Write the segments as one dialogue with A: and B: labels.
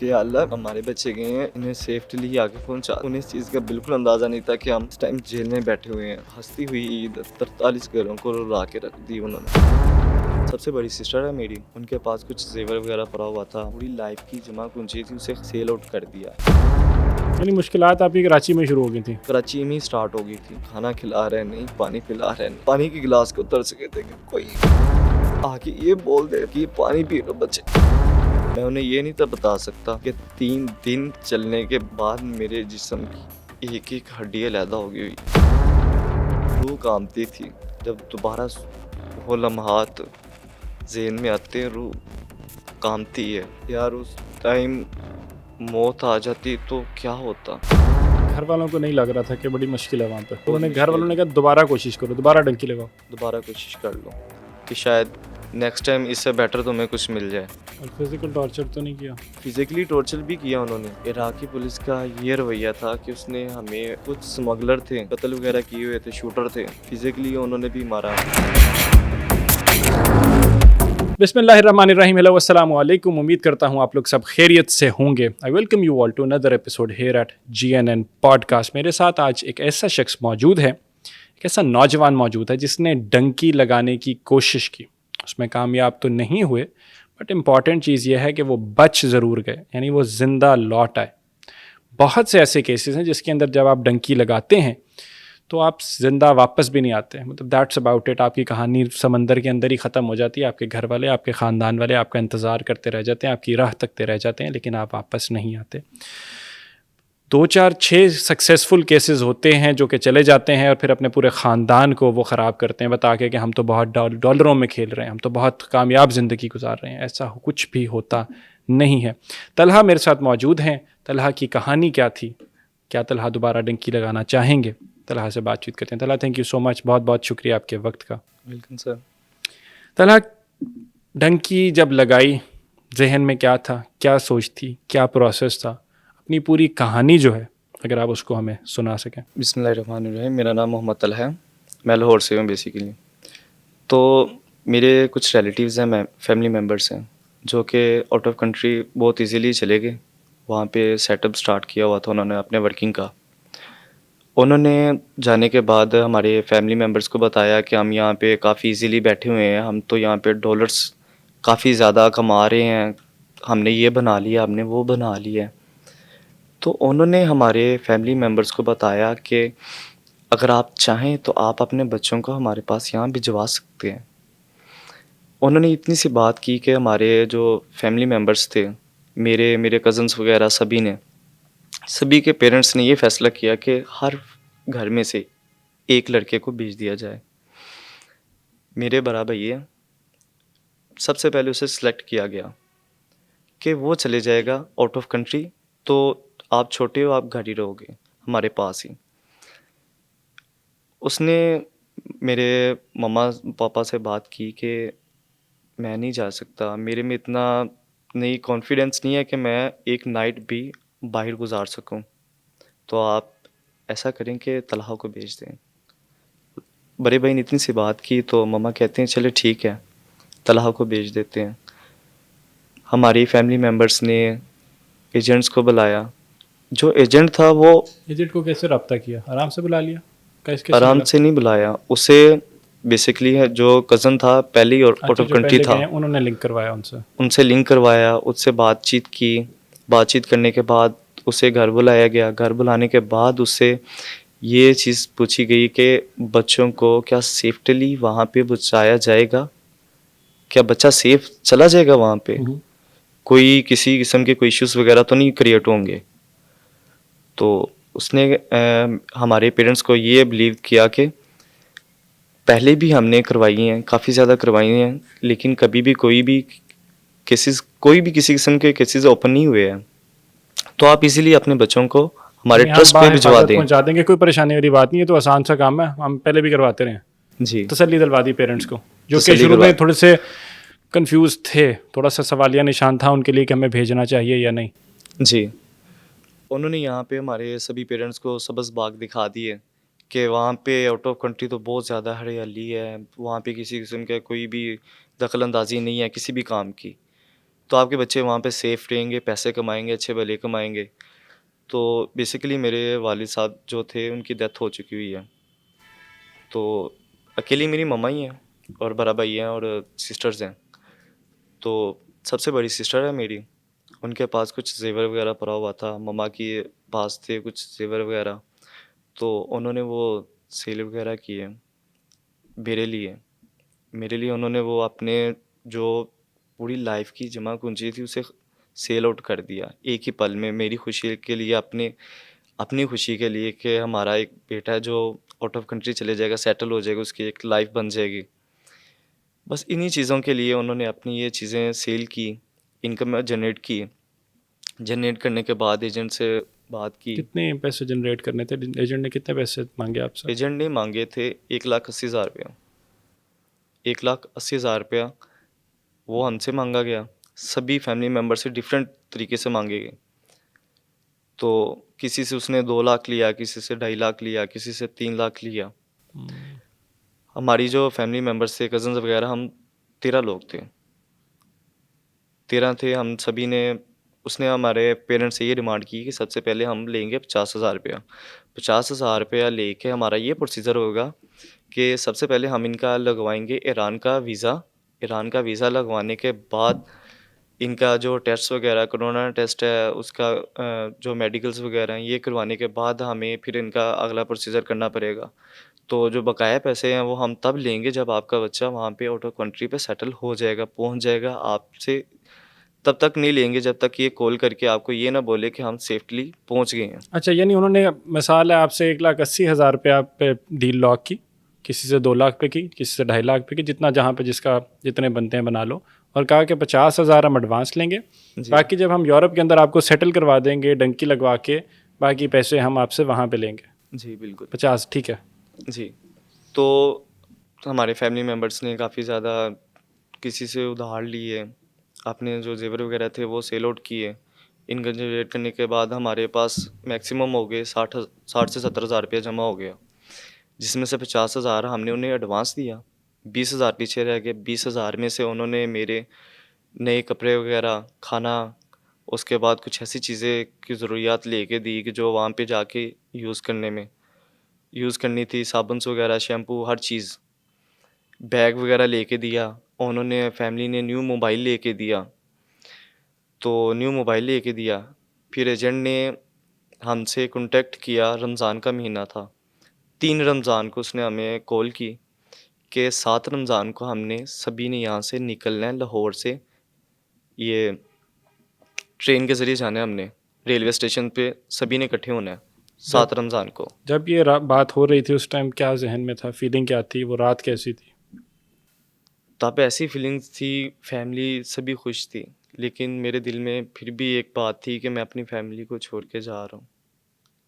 A: कि अल्लाह हमारे बच्चे गए हैं, इन्हें सेफ्टली आगे पहुंचा। उन्हें इस चीज़ का बिल्कुल अंदाज़ा नहीं था कि हम इस टाइम जेल में बैठे हुए हैं। हंसती हुई ईद 43 घरों को रुला के रख दी उन्होंने। सबसे बड़ी सिस्टर है मेरी, उनके पास कुछ जेवर वगैरह पड़ा हुआ था, पूरी लाइफ की जमा पूंजी थी, उसे सेल आउट कर दिया।
B: यानी मुश्किलात आपकी कराची में शुरू हो गई थी।
A: कराची में ही स्टार्ट हो गई थी। खाना खिला रहे नहीं, पानी पिला रहे नहीं। पानी की गिलास को तरस गए थे कि कोई आके ये बोल दे कि पानी पी लो बच्चे। मैं उन्हें ये नहीं था बता सकता कि 3 दिन चलने के बाद मेरे जिस्म की एक एक हड्डी अलहदा हो गई हुई। रूह कांपती थी जब दोबारा वो लम्हात ज़हन में आते हैं, रूह कांपती है। यार उस टाइम मौत आ जाती तो क्या होता।
B: घर वालों को नहीं लग रहा था कि बड़ी मुश्किल है वहाँ पे, तो उन्होंने घर वालों ने कहा दोबारा कोशिश करो, दोबारा डंकी लगाओ।
A: दोबारा कोशिश कर लो कि शायद नेक्स्ट टाइम इससे बेटर तुम्हें कुछ मिल जाए।
B: और फिजिकल टॉर्चर तो नहीं किया?
A: फिजिकली टॉर्चर भी किया उन्होंने। इराकी पुलिस का ये रवैया था कि उसने हमें, कुछ स्मगलर थे, कत्ल वगैरह किए हुए थे, शूटर थे, फिजिकली उन्होंने भी मारा।
B: बिस्मिल्लाहिर्रहमानिर्रहीम, हेलो अस्सलाम वालेकुम। उम्मीद करता हूँ आप लोग सब खैरियत से होंगे। I welcome you all to another episode here at GNN podcast. मेरे साथ आज एक ऐसा शख्स मौजूद है, एक ऐसा नौजवान मौजूद है जिसने डंकी लगाने की कोशिश की, उसमें कामयाब तो नहीं हुए, बट इम्पॉर्टेंट चीज़ यह है कि वो बच ज़रूर गए, यानी वो ज़िंदा लौट आए। बहुत से ऐसे केसेस हैं जिसके अंदर जब आप डंकी लगाते हैं तो आप ज़िंदा वापस भी नहीं आते। मतलब दैट्स अबाउट इट। आपकी कहानी समंदर के अंदर ही ख़त्म हो जाती है। आपके घर वाले, आपके ख़ानदान वाले आपका इंतज़ार करते रह जाते हैं, आपकी राह तकते रह जाते हैं, लेकिन आप वापस नहीं आते। 2-4-6 सक्सेसफुल केसेस होते हैं जो कि चले जाते हैं और फिर अपने पूरे ख़ानदान को वो ख़राब करते हैं बता के कि हम तो बहुत डॉलरों में खेल रहे हैं, हम तो बहुत कामयाब ज़िंदगी गुजार रहे हैं। ऐसा कुछ भी होता नहीं है। तलहा मेरे साथ मौजूद हैं। तलहा की कहानी क्या थी, क्या तलहा दोबारा डंकी लगाना चाहेंगे, तलहा से बातचीत करते हैं। Talha, thank you so much, बहुत बहुत शुक्रिया आपके वक्त का।
A: Welcome sir.
B: तलहा, डंकी जब लगाई, जहन में क्या था, क्या सोच थी, क्या प्रोसेस था? अपनी पूरी कहानी जो है अगर आप उसको हमें सुना सकें।
A: बिस्मिल्लाहिर्रहमानिर्रहीम। मेरा नाम मोहम्मद तलहा है, मैं लाहौर से हूँ बेसिकली। तो मेरे कुछ रिलेटिव्स हैं, मैं फैमिली मेम्बर्स हैं जो कि आउट ऑफ कंट्री बहुत इजीली चले गए। वहाँ पे सेटअप स्टार्ट किया हुआ था उन्होंने अपने वर्किंग का। उन्होंने जाने के बाद हमारे फैमिली मेम्बर्स को बताया कि हम यहाँ पे काफ़ी इजीली बैठे हुए हैं, हम तो यहाँ पे डॉलर्स काफ़ी ज़्यादा कमा रहे हैं, हमने ये बना लिया, हमने वो बना लिया। तो उन्होंने हमारे फैमिली मेम्बर्स को बताया कि अगर आप चाहें तो आप अपने बच्चों को हमारे पास यहाँ भिजवा सकते हैं। उन्होंने इतनी सी बात की कि हमारे जो फैमिली मेम्बर्स थे, मेरे कज़न्स वगैरह, सभी के पेरेंट्स ने ये फ़ैसला किया कि हर घर में से एक लड़के को भेज दिया जाए। मेरे बड़ा भैया, सबसे पहले उसे सिलेक्ट किया गया कि वो चले जाएगा आउट ऑफ कंट्री, तो आप छोटे हो, आप घर ही रहोगे हमारे पास ही। उसने मेरे मम्मा पापा से बात की कि मैं नहीं जा सकता, मेरे में इतना नहीं, कॉन्फिडेंस नहीं है कि मैं एक नाइट भी बाहर गुजार सकूं, तो आप ऐसा करें कि तलहा को भेज दें। बड़े भाई ने इतनी सी बात की तो मम्मा कहते हैं चले ठीक है, तलहा को भेज देते हैं। हमारी फैमिली मेम्बर्स ने एजेंट्स को बुलाया। जो एजेंट था वो
B: एजेंट को कैसे रब्ता किया? आराम से बुला लिया? कैसे
A: आराम
B: मिला?
A: से नहीं बुलाया, उसे बेसिकली है जो कज़न था, पहले ही आउट
B: अच्छा,
A: ऑफ
B: जो
A: कंट्री
B: पहले
A: था,
B: गए हैं उन्होंने लिंक करवाया उनसे?
A: उनसे लिंक करवाया, उससे बातचीत की। बातचीत करने के बाद उसे घर बुलाया गया। घर बुलाने के बाद उससे ये चीज़ पूछी गई कि बच्चों को क्या सेफ्टली वहाँ पे पहुँचाया जाएगा, क्या बच्चा सेफ चला जाएगा वहाँ पे, कोई किसी किस्म के कोई इश्यूज़ वगैरह तो नहीं क्रिएट होंगे। तो उसने हमारे पेरेंट्स को ये बिलीव किया कि पहले भी हमने करवाई हैं, काफ़ी ज़्यादा करवाई हैं, लेकिन कभी भी कोई भी केसेस, कोई भी किसी किस्म के केसेस ओपन नहीं हुए हैं, तो आप इजीली अपने बच्चों को हमारे
B: हम
A: ट्रस्ट पे भिजवा
B: बाहिफाजत
A: दें।
B: पहुंचा देंगे, कोई परेशानी वाली बात नहीं है, तो आसान सा काम है, हम पहले भी करवाते रहे।
A: जी,
B: तसल्ली दिलवा दी पेरेंट्स को, जो कि
A: तसल्ली
B: शुरू
A: करवा
B: में थोड़े से कंफ्यूज थे, थोड़ा सा सवालिया निशान था उनके लिए कि हमें भेजना चाहिए या नहीं।
A: जी। उन्होंने यहाँ पे हमारे सभी पेरेंट्स को सब्ज़ बाग दिखा दिए कि वहाँ पे आउट ऑफ कंट्री तो बहुत ज़्यादा हरियाली है, वहाँ पे किसी किस्म का कोई भी दखल अंदाज़ी नहीं है किसी भी काम की। तो आपके बच्चे वहाँ पे सेफ़ रहेंगे, पैसे कमाएँगे, अच्छे भले कमाएँगे। तो बेसिकली मेरे वालिद साहब जो थे उनकी डेथ हो चुकी हुई है। तो अकेली मेरी मम्मा ही हैं और बड़ा भाई है और सिस्टर्स हैं। तो सबसे बड़ी सिस्टर है मेरी, उनके पास कुछ ज़ेवर वगैरह पड़ा हुआ था, मम्मा के पास थे कुछ ज़ेवर वगैरह, तो उन्होंने वो सेल वगैरह किए मेरे लिए। मेरे लिए उन्होंने वो अपने जो पूरी लाइफ़ की जमा पूँजी थी उसे सेल आउट कर दिया, एक ही पल में मेरी खुशी के लिए अपने अपनी खुशी के लिए कि हमारा एक बेटा है जो आउट ऑफ कंट्री चले जाएगा, सेटल हो जाएगा, उसकी एक लाइफ़ बन जाएगी। बस इन्हीं चीज़ों के लिए उन्होंने अपनी ये चीज़ें सेल की, इनकम जनरेट की। जनरेट करने के बाद एजेंट से बात की।
B: कितने पैसे जनरेट करने थे? एजेंट ने कितने पैसे मांगे आपसे?
A: एजेंट ने माँगे थे 1,80,000 रुपया। 1,80,000 रुपया वो हमसे माँगा गया। सभी फैमिली मेंबर से डिफरेंट तरीके से माँगे गए। तो किसी से उसने 2 लाख लिया, किसी से 2.5 लाख लिया, किसी से 3 लाख लिया।
B: हम्म,
A: हमारी जो फैमिली मेंबर्स थे, कज़न्स वगैरह, हम 13 लोग थे। 13 थे हम सभी ने। उसने हमारे पेरेंट्स से ये डिमांड की कि सबसे पहले हम लेंगे 50,000 रुपया। 50,000 रुपया लेके हमारा ये प्रोसीजर होगा कि सबसे पहले हम इनका लगवाएँगे ईरान का वीज़ा। ईरान का वीज़ा लगवाने के बाद इनका जो टेस्ट वगैरह कोरोना टेस्ट है उसका जो मेडिकल्स वगैरह हैं ये करवाने के बाद हमें फिर इनका अगला प्रोसीजर करना पड़ेगा। तो जो बकाया पैसे हैं वो हम तब लेंगे जब आपका बच्चा वहाँ पे आउट ऑफ कंट्री पे सेटल हो जाएगा, पहुँच जाएगा। आपसे तब तक नहीं लेंगे जब तक ये कॉल करके आपको ये ना बोले कि हम सेफ्टली पहुँच गए हैं।
B: अच्छा, यानी उन्होंने मिसाल है आपसे 1,80,000 रुपया पे डील लॉक की, किसी से 2 लाख पे की, किसी से 2.5 लाख पे की, जितना जहाँ पे जिसका जितने बनते हैं बना लो, और कहा कि 50,000 हम एडवांस लेंगे,
A: जी,
B: बाकी जब हम यूरोप के अंदर आपको सेटल करवा देंगे डंकी लगवा के, बाकी पैसे हम आपसे वहाँ पे लेंगे।
A: जी बिल्कुल।
B: 50, ठीक है।
A: जी, तो हमारे फैमिली मेंबर्स ने काफ़ी ज़्यादा किसी से उधार लिए, अपने जो ज़ेवर वगैरह थे वो सेल आउट किए। इनकम जनरेट करने के बाद हमारे पास मैक्सिमम हो गए 60 से 70,000 रुपया जमा हो गया, जिसमें से 50,000 हमने उन्हें एडवांस दिया, 20,000 पीछे रह गए। 20,000 में से उन्होंने मेरे नए कपड़े वगैरह, खाना, उसके बाद कुछ ऐसी चीज़ें की ज़रूरियात लेके दी कि जो वहाँ पे जाके यूज़ करनी थी, साबुन्स वगैरह, शैम्पू, हर चीज़। बैग वगैरह लेके दिया। उन्होंने फैमिली ने न्यू मोबाइल लेके दिया, तो न्यू मोबाइल लेके दिया। फिर एजेंट ने हमसे कॉन्टैक्ट किया, रमज़ान का महीना था। 3 रमज़ान को उसने हमें कॉल की कि 7 रमज़ान को हमने सभी ने यहाँ से निकलना है लाहौर से। ये ट्रेन के ज़रिए जाना है हमने। रेलवे स्टेशन पे सभी ने इकट्ठे होना है
B: जब
A: 7 रमज़ान को।
B: जब ये बात हो रही थी उस टाइम क्या जहन में था, फीलिंग क्या थी, वो रात कैसी थी?
A: तब ऐसी फीलिंग्स थी, फैमिली सभी खुश थी, लेकिन मेरे दिल में फिर भी एक बात थी कि मैं अपनी फैमिली को छोड़ के जा रहा हूँ,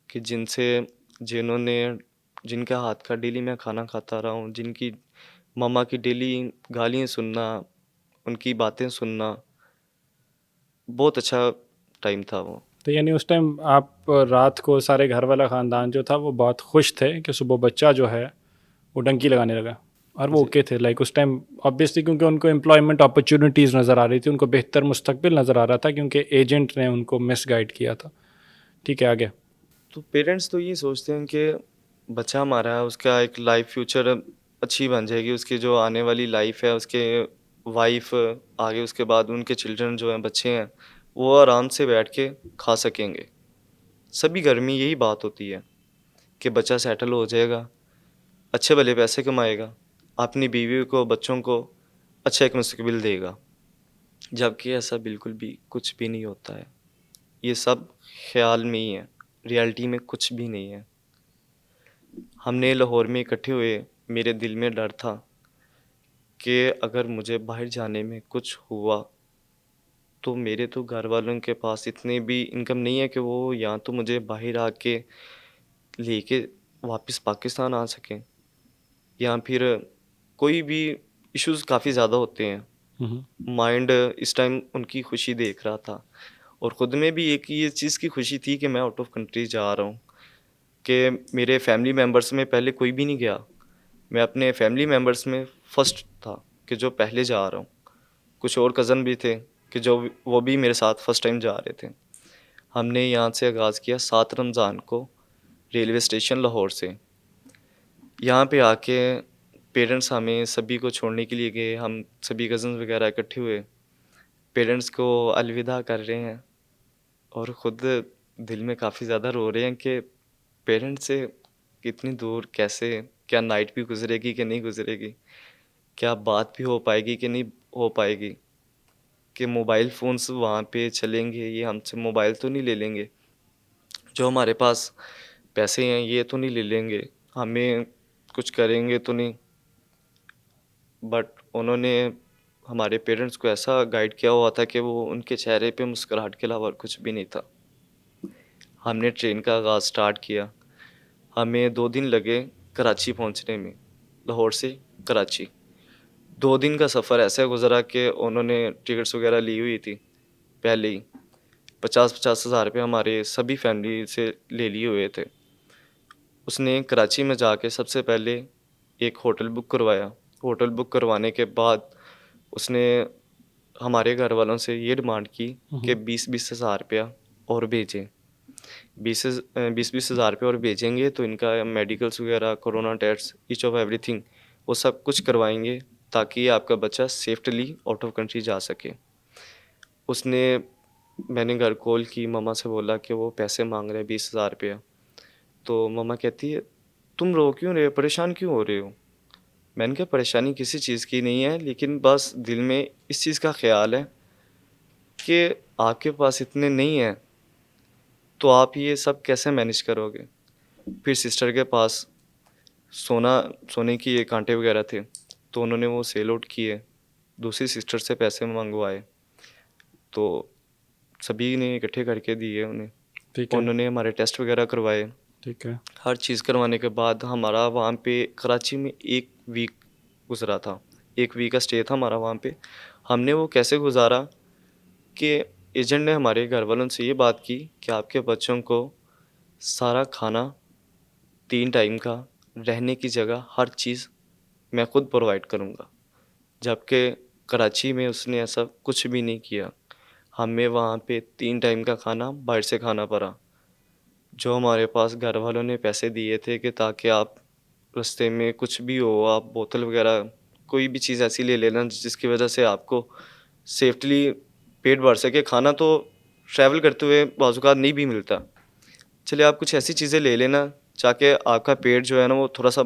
A: कि जिन्होंने जिनके हाथ का डेली मैं खाना खाता रहा हूँ, जिनकी मम्मा की डेली गालियाँ सुनना, उनकी बातें सुनना, बहुत अच्छा टाइम था वो।
B: तो यानी उस टाइम आप रात को सारे घर वाला ख़ानदान जो था वो बहुत खुश थे कि सुबह बच्चा जो है वो डंकी लगाने लगा, और वो
A: जी,
B: ओके थे लाइक उस टाइम ऑब्वियसली, क्योंकि उनको एम्प्लॉयमेंट अपॉर्चुनिटीज़ नज़र आ रही थी, उनको बेहतर मुस्तकबिल नज़र आ रहा था क्योंकि एजेंट ने उनको मिस गाइड किया था। ठीक है, आगे।
A: तो पेरेंट्स तो ये सोचते हैं कि बच्चा हमारा है, उसका एक लाइफ फ्यूचर अच्छी बन जाएगी, उसकी जो आने वाली लाइफ है, उसके वाइफ, आगे उसके बाद उनके चिल्ड्रन जो हैं, बच्चे हैं, वो आराम से बैठ के खा सकेंगे। सभी घर में यही बात होती है कि बच्चा सेटल हो जाएगा, अच्छे भले पैसे कमाएगा, अपनी बीवी को, बच्चों को अच्छा एक मुस्तकबिल देगा। जबकि ऐसा बिल्कुल भी कुछ भी नहीं होता है। ये सब ख़्याल में ही है, रियलिटी में कुछ भी नहीं है। हमने लाहौर में इकट्ठे हुए, मेरे दिल में डर था कि अगर मुझे बाहर जाने में कुछ हुआ, तो मेरे तो घर वालों के पास इतनी भी इनकम नहीं है कि वो या तो मुझे बाहर आके लेके वापस पाकिस्तान आ सकें, या फिर कोई भी इश्यूज़ काफ़ी ज़्यादा होते हैं।
B: हम्म।
A: माइंड इस टाइम उनकी खुशी देख रहा था, और ख़ुद में भी एक ये चीज़ की खुशी थी कि मैं आउट ऑफ कंट्री जा रहा हूँ, कि मेरे फैमिली मेंबर्स में पहले कोई भी नहीं गया। मैं अपने फैमिली मेंबर्स में फर्स्ट था कि जो पहले जा रहा हूँ। कुछ और कज़न भी थे, कि जो वो भी मेरे साथ फर्स्ट टाइम जा रहे थे। हमने यहाँ से आगाज़ किया 7 रमज़ान को रेलवे स्टेशन लाहौर से। यहाँ पे आके पेरेंट्स हमें सभी को छोड़ने के लिए गए, हम सभी कज़न्स वगैरह इकट्ठे हुए, पेरेंट्स को अलविदा कर रहे हैं और ख़ुद दिल में काफ़ी ज़्यादा रो रहे हैं कि पेरेंट्स से इतनी दूर कैसे, क्या नाइट भी गुज़रेगी कि नहीं गुज़रेगी? क्या बात भी हो पाएगी कि नहीं हो पाएगी? कि मोबाइल फ़ोन्स वहाँ पे चलेंगे, ये हमसे मोबाइल तो नहीं ले लेंगे? जो हमारे पास पैसे हैं ये तो नहीं ले लेंगे? हमें कुछ करेंगे तो नहीं? बट उन्होंने हमारे पेरेंट्स को ऐसा गाइड किया हुआ था कि वो उनके चेहरे पे मुस्कुराहट के अलावा और कुछ भी नहीं था। हमने ट्रेन का आगाज़ स्टार्ट किया। हमें 2 दिन लगे कराची पहुँचने में, लाहौर से कराची। 2 दिन का सफ़र ऐसे गुज़रा कि उन्होंने टिकट्स वग़ैरह ली हुई थी पहले ही। 50-50 हज़ार रुपए हमारे सभी फैमिली से ले लिए हुए थे। उसने कराची में जाके सबसे पहले एक होटल बुक करवाया। होटल बुक करवाने के बाद उसने हमारे घर वालों से ये डिमांड की कि 20-20 हज़ार रुपया और भेजें। 20-20 हज़ार रुपये और भेजेंगे तो इनका मेडिकल्स वगैरह, corona test, each of everything वो सब कुछ करवाएँगे ताकि आपका बच्चा सेफ्टली आउट ऑफ कंट्री जा सके। उसने मैंने घर कॉल की, मम्मा से बोला कि वो पैसे माँग रहे हैं 20 हज़ार रुपया। तो मम्मा कहती है, "तुम रो क्यों रहे हो? परेशान क्यों हो रहे हो?" मैंने कहा, "परेशानी किसी चीज़ की नहीं है, लेकिन बस दिल में इस चीज़ का ख़्याल है कि आपके पास इतने नहीं हैं, तो आप ये सब कैसे मैनेज करोगे?" फिर सिस्टर के पास सोना सोने की ये कांटे वगैरह थे, तो उन्होंने वो सेल आउट किए, दूसरी सिस्टर से पैसे मँगवाए, तो सभी ने इकट्ठे करके दिए उन्हें।
B: ठीक है।
A: उन्होंने हमारे टेस्ट वगैरह करवाए।
B: ठीक है।
A: हर चीज़ करवाने के बाद हमारा वहाँ पे कराची में 1 वीक गुज़रा था। 1 वीक का स्टे था हमारा वहाँ पे। हमने वो कैसे गुज़ारा कि एजेंट ने हमारे घरवालों से ये बात की कि आपके बच्चों को सारा खाना 3 टाइम का, रहने की जगह, हर चीज़ मैं खुद प्रोवाइड करूँगा। जबकि कराची में उसने ऐसा कुछ भी नहीं किया। हमें वहाँ पे 3 टाइम का खाना बाहर से खाना पड़ा। जो हमारे पास घर वालों ने पैसे दिए थे कि ताकि आप रास्ते में कुछ भी हो, आप बोतल वगैरह कोई भी चीज़ ऐसी ले लेना जिसकी वजह से आपको सेफ्टली पेट भर सके। खाना तो ट्रैवल करते हुए बाज़-औक़ात नहीं भी मिलता। चलिए आप कुछ ऐसी चीज़ें ले लेना ताकि आपका पेट जो है ना वो थोड़ा-सा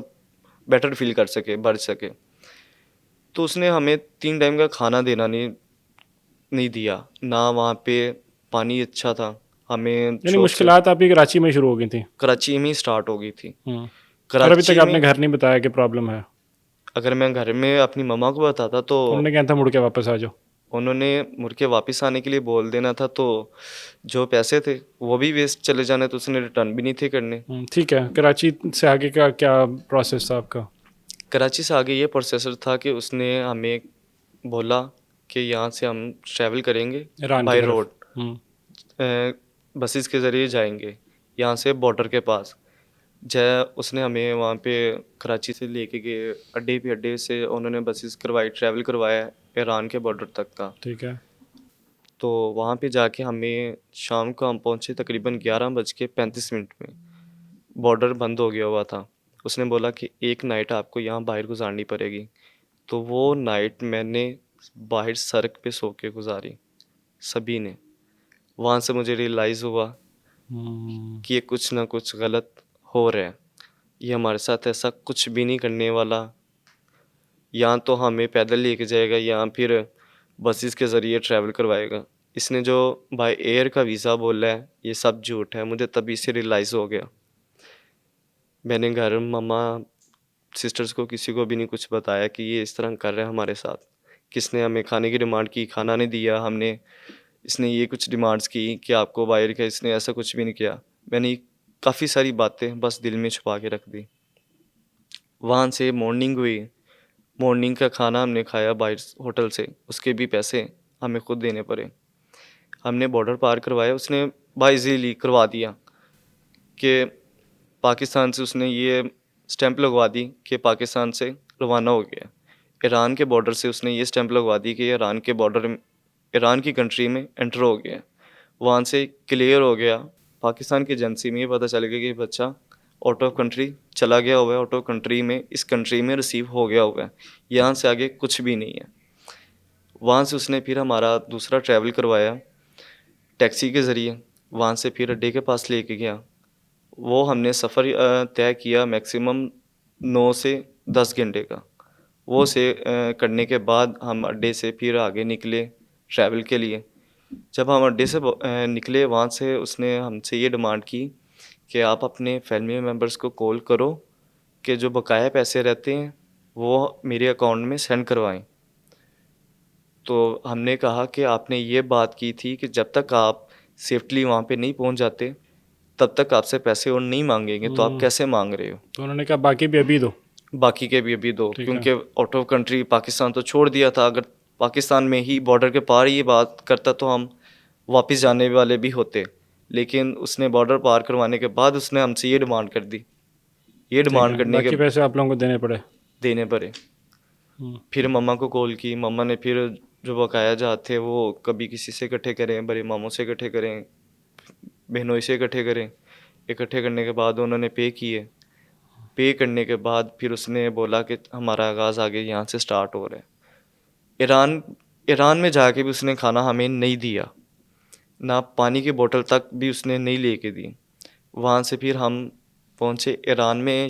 A: बेटर फ़ील कर सके, भर सके। तो उसने हमें 3 टाइम का खाना देना नहीं नहीं दिया। ना वहाँ पे पानी अच्छा था। हमें
B: यानी
A: शॉप से
B: मुश्किलात आपकी कराची में शुरू हो गई थी।
A: कराची में ही स्टार्ट हो गई थी।
B: हुँ। और अभी तक
A: कराची
B: आपने
A: में
B: घर नहीं बताया कि प्रॉब्लम है।
A: अगर मैं घर में अपनी मम्मा को बताता तो
B: उन्होंने कहा था मुड़ के वापस आ जाओ।
A: उन्होंने मुड़ के वापस आने के लिए बोल देना था, तो जो पैसे थे वो भी वेस्ट चले जाने, तो उसने रिटर्न भी नहीं थे करने।
B: ठीक है। कराची से आगे का क्या प्रोसेस था आपका?
A: कराची से आगे ये प्रोसेसर था कि उसने हमें बोला कि यहाँ से हम ट्रैवल करेंगे
B: ईरान की
A: बाय
B: तरफ।
A: रोड,
B: हुँ।
A: बसेस के ज़रिए जाएँगे यहाँ से बॉर्डर के पास। जय उसने हमें वहाँ पे कराची से लेके गए अड्डे पे, अड्डे से उन्होंने बसेस करवाई, ट्रैवल करवाया ईरान के बॉर्डर तक का।
B: ठीक है।
A: तो वहाँ पे जाके हमें शाम को हम पहुँचे तकरीबन 11:35 में। बॉर्डर बंद हो गया हुआ था। उसने बोला कि एक नाइट आपको यहाँ बाहर गुज़ारनी पड़ेगी। तो वो नाइट मैंने बाहर सड़क पे सो के गुज़ारी, सभी ने। वहाँ से मुझे रियलाइज़ हुआ
B: हुँ।
A: कि ये कुछ ना कुछ गलत हो रहा है। ये हमारे साथ ऐसा कुछ भी नहीं करने वाला। या तो हमें पैदल लेके जाएगा या फिर बसेस के ज़रिए ट्रैवल करवाएगा। इसने जो बाय एयर का वीज़ा बोला है, ये सब झूठ है। मुझे तभी से रियलाइज़ हो गया। मैंने घर मम्मा, सिस्टर्स को किसी को भी नहीं कुछ बताया कि ये इस तरह कर रहा है हमारे साथ। किसने हमें खाने की डिमांड की, खाना नहीं दिया हमने। इसने ये कुछ डिमांड्स की कि आपको बाहर का, इसने ऐसा कुछ भी नहीं किया। मैंने काफ़ी सारी बातें बस दिल में छुपा के रख दी। वहाँ से मॉर्निंग हुई। मॉर्निंग का खाना हमने खाया बाहर होटल से, उसके भी पैसे हमें खुद देने पड़े। हमने बॉर्डर पार करवाया, उसने बाय इज़िली करवा दिया कि पाकिस्तान से उसने ये स्टैंप लगवा दी कि पाकिस्तान से रवाना हो गया। ईरान के बॉर्डर से उसने ये स्टैंप लगवा दी कि ईरान के बॉर्डर ईरान की कंट्री में एंटर हो गया। वहाँ से क्लियर हो गया, पाकिस्तान की एजेंसी में ये पता चल गया कि बच्चा आउट ऑफ कंट्री चला गया हुआ है, आउट ऑफ कंट्री में इस कंट्री में रिसीव हो गया हुआ है, यहाँ से आगे कुछ भी नहीं है। वहाँ से उसने फिर हमारा दूसरा ट्रैवल करवाया टैक्सी के ज़रिए, वहाँ से फिर अड्डे के पास लेके गया। वो हमने सफ़र तय किया मैक्सिमम 9 से 10 घंटे का। वो से करने के बाद हम अड्डे से फिर आगे निकले ट्रैवल के लिए। जब हम अड्डे से निकले, वहाँ से उसने हमसे ये डिमांड की कि आप अपने फैमिली मेम्बर्स को कॉल करो कि जो बकाया पैसे रहते हैं वो मेरे अकाउंट में सेंड करवाएं। तो हमने कहा कि आपने ये बात की थी कि जब तक आप सेफ्टली वहाँ पे नहीं पहुँच जाते तब तक आपसे पैसे और नहीं मांगेंगे, तो आप कैसे मांग रहे हो?
B: तो उन्होंने कहा बाकी भी अभी दो।
A: बाकी के भी अभी दो,
B: ठीक है।
A: क्योंकि आउट ऑफ कंट्री पाकिस्तान तो छोड़ दिया था। अगर पाकिस्तान में ही बॉर्डर के पार ये बात करता तो हम वापस जाने वाले भी होते, लेकिन उसने बॉर्डर पार करवाने के बाद उसने हमसे ये डिमांड कर दी। ये
B: ठीक
A: डिमांड
B: है,
A: करने के
B: बाकी पैसे आप लोगों को देने पड़े।
A: देने पड़े।
B: हम्म,
A: फिर मम्मा को कॉल की, मम्मा ने फिर जो बकाया जहाँ थे वो कभी किसी से इकट्ठे करें, बड़े मामों से इकट्ठे करें, बहनोई से इकट्ठे करें। इकट्ठे करने के बाद उन्होंने पे किए। पे करने के बाद फिर उसने बोला कि हमारा आगाज़ आगे यहाँ से स्टार्ट हो रहा है। ईरान ईरान में जाके भी उसने खाना हमें नहीं दिया, ना पानी की बोतल तक भी उसने नहीं लेके दी। वहाँ से फिर हम पहुँचे ईरान में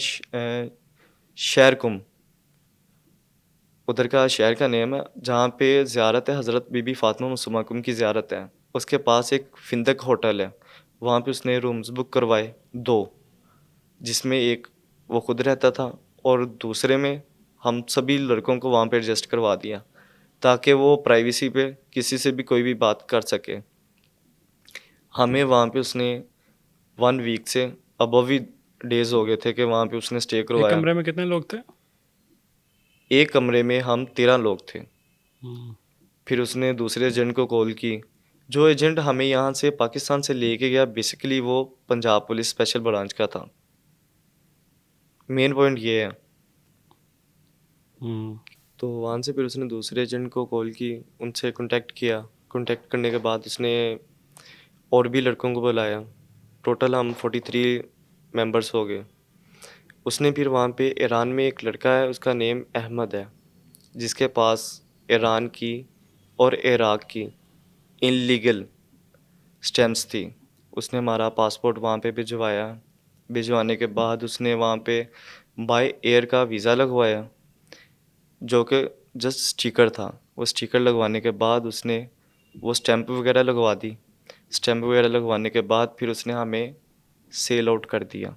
A: शहर कुम, उधर का शहर का नेम है, जहाँ पे ज़ियारत है हज़रत बीबी फ़ातिमा मसूमा कुम की ज़ियारत है। उसके पास एक फिंदक होटल है, वहाँ पे उसने रूम्स बुक करवाए 2, जिसमें एक वो खुद रहता था और दूसरे में हम सभी लड़कों को वहाँ पे एडजस्ट करवा दिया, ताकि वो प्राइवेसी पे किसी से भी कोई भी बात कर सके। हमें वहाँ पे उसने 1 वीक से अबव ही डेज़ हो गए थे कि वहाँ पे उसने स्टे
B: एक
A: करवाया।
B: कमरे में कितने लोग थे?
A: एक कमरे में हम 13 लोग थे।
B: हम्म,
A: फिर उसने दूसरे एजेंट को कॉल की। जो एजेंट हमें यहाँ से पाकिस्तान से लेके गया, बेसिकली वो पंजाब पुलिस स्पेशल ब्रांच का था। मेन पॉइंट ये है।
B: हम्म,
A: तो वहाँ से फिर उसने दूसरे एजेंट को कॉल की, उनसे कांटेक्ट किया। कांटेक्ट करने के बाद उसने और भी लड़कों को बुलाया। टोटल हम 43 मेंबर्स हो गए। उसने फिर वहाँ पे ईरान में एक लड़का है, उसका नेम अहमद है, जिसके पास ईरान की और इराक की इनलीगल स्टैम्प्स थी। उसने हमारा पासपोर्ट वहाँ पे भिजवाया। भिजवाने के बाद उसने वहाँ पे बाय एयर का वीज़ा लगवाया, जो कि जस्ट स्टिकर था। वो स्टिकर लगवाने के बाद उसने वो स्टैंप वगैरह लगवा दी। स्टैंप वगैरह लगवाने के बाद फिर उसने हमें सेल आउट कर दिया।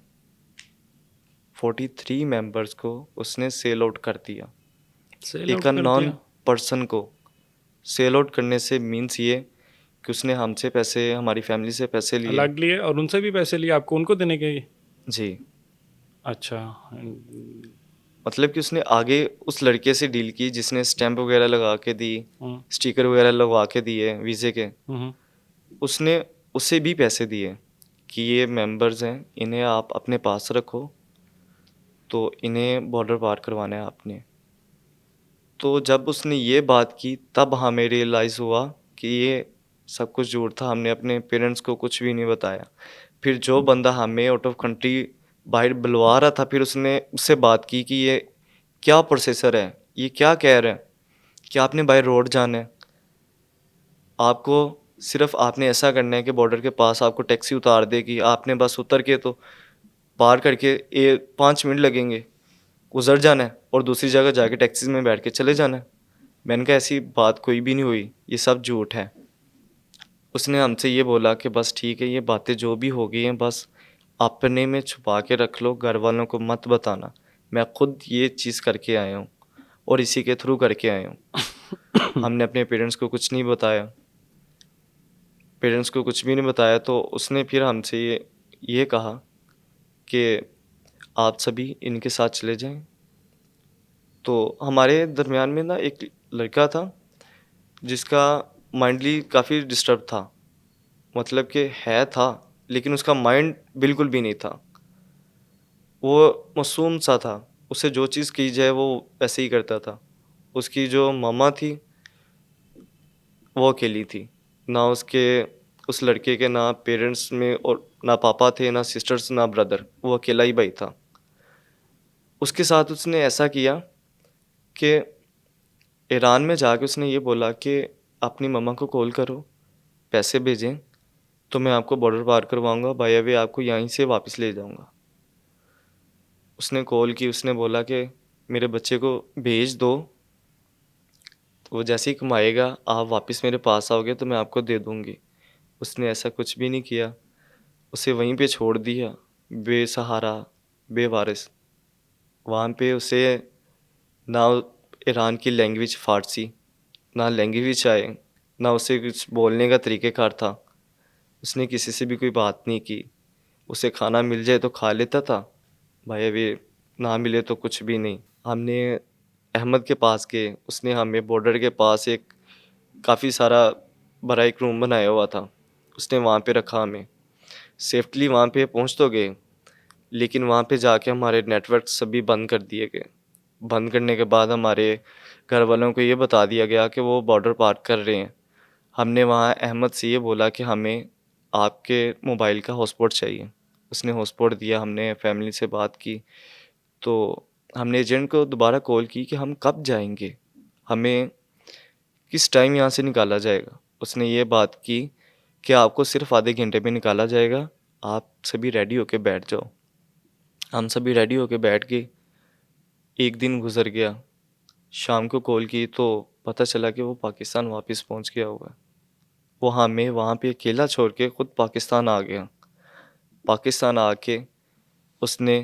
A: 43 मेंबर्स को उसने सेल आउट कर दिया।
B: सेल
A: एक
B: आउट कर
A: नॉन
B: दिया।
A: पर्सन को सेल आउट करने से मीन्स ये कि उसने हमसे पैसे, हमारी फैमिली से पैसे लिए।
B: अलग लिए और उनसे भी पैसे लिए, आपको उनको देने के?
A: जी,
B: अच्छा।
A: मतलब कि उसने आगे उस लड़के से डील की जिसने स्टैंप वगैरह लगा के दी,
B: हम्म,
A: स्टिकर वगैरह लगवा के दिए वीज़े के।
B: हम्म,
A: उसने उसे भी पैसे दिए कि ये मेंबर्स हैं, इन्हें आप अपने पास रखो, तो इन्हें बॉर्डर पार करवाना है आपने। तो जब उसने ये बात की तब हमें रियलाइज़ हुआ कि ये सब कुछ झूठ था। हमने अपने पेरेंट्स को कुछ भी नहीं बताया। फिर जो बंदा हमें आउट ऑफ कंट्री बाहर बुलवा रहा था, फिर उसने उससे बात की कि ये क्या प्रोसेसर है, ये क्या कह रहे हैं कि आपने बाय रोड जाना है, आपको सिर्फ आपने ऐसा करना है कि बॉर्डर के पास आपको टैक्सी उतार देगी, आपने बस उतर के तो पार करके 5 मिनट लगेंगे, गुजर जाना है और दूसरी जगह जाके टैक्सी में बैठ के चले जाना है। मैंने कहा ऐसी बात कोई भी नहीं हुई, ये सब झूठ है। उसने हमसे ये बोला कि बस ठीक है, ये बातें जो भी हो गई हैं बस अपने में छुपा के रख लो, घर वालों को मत बताना। मैं खुद ये चीज़ करके आया हूँ और इसी के थ्रू करके आया हूँ। हमने अपने पेरेंट्स को कुछ नहीं बताया। पेरेंट्स को कुछ भी नहीं बताया तो उसने फिर हमसे ये कहा कि आप सभी इनके साथ चले जाएं। तो हमारे दरमियान में ना एक लड़का था जिसका माइंडली काफ़ी डिस्टर्ब था। मतलब कि है था, लेकिन उसका माइंड बिल्कुल भी नहीं था। वो मासूम सा था, उसे जो चीज़ की जाए वो वैसे ही करता था। उसकी जो मम्मा थी वो अकेली थी। ना उसके उस लड़के के ना पेरेंट्स में और ना पापा थे, ना सिस्टर्स, ना ब्रदर, वो अकेला ही भाई था। उसके साथ उसने ऐसा किया कि ईरान में जाके उसने ये बोला कि अपनी मम्मा को कॉल करो, पैसे भेजें, तो मैं आपको बॉर्डर पार करवाऊँगा, बाय वे आपको यहीं से वापस ले जाऊँगा। उसने कॉल की, उसने बोला कि मेरे बच्चे को भेज दो, वो जैसे ही कमाएगा आप वापस मेरे पास आओगे तो मैं आपको दे दूँगी। उसने ऐसा कुछ भी नहीं किया, उसे वहीं पे छोड़ दिया, बेसहारा, बेवारिस। वहाँ पे उसे ना ईरान की लैंग्वेज फ़ारसी, ना लैंग्वेज आए, ना उसे कुछ बोलने का तरीक़ेकार था। उसने किसी से भी कोई बात नहीं की। उसे खाना मिल जाए तो खा लेता था, भाई वे ना मिले तो कुछ भी नहीं। हमने अहमद के पास गए, उसने हमें बॉर्डर के पास एक काफ़ी सारा बड़ा एक रूम बनाया हुआ था। उसने वहाँ पे रखा हमें। सेफ्टली वहाँ पे पहुँच तो गए, लेकिन वहाँ पे जाके हमारे नेटवर्क सभी बंद कर दिए गए। बंद करने के बाद हमारे घर वालों को ये बता दिया गया कि वो बॉर्डर पार कर रहे हैं। हमने वहाँ अहमद से ये बोला कि हमें आपके मोबाइल का हॉटस्पॉट चाहिए। उसने हॉटस्पॉट दिया, हमने फैमिली से बात की, तो हमने एजेंट को दोबारा कॉल की कि हम कब जाएँगे? हमें किस टाइम यहाँ से निकाला जाएगा? उसने ये बात की कि आपको सिर्फ़ आधे घंटे में निकाला जाएगा, आप सभी रेडी होके बैठ जाओ। हम सभी रेडी होके बैठ गए। 1 दिन गुज़र गया, शाम को कॉल की तो पता चला कि वो पाकिस्तान वापस पहुँच गया हुआ है। वो हमें वहाँ पे अकेला छोड़ के खुद पाकिस्तान आ गया। पाकिस्तान आके उसने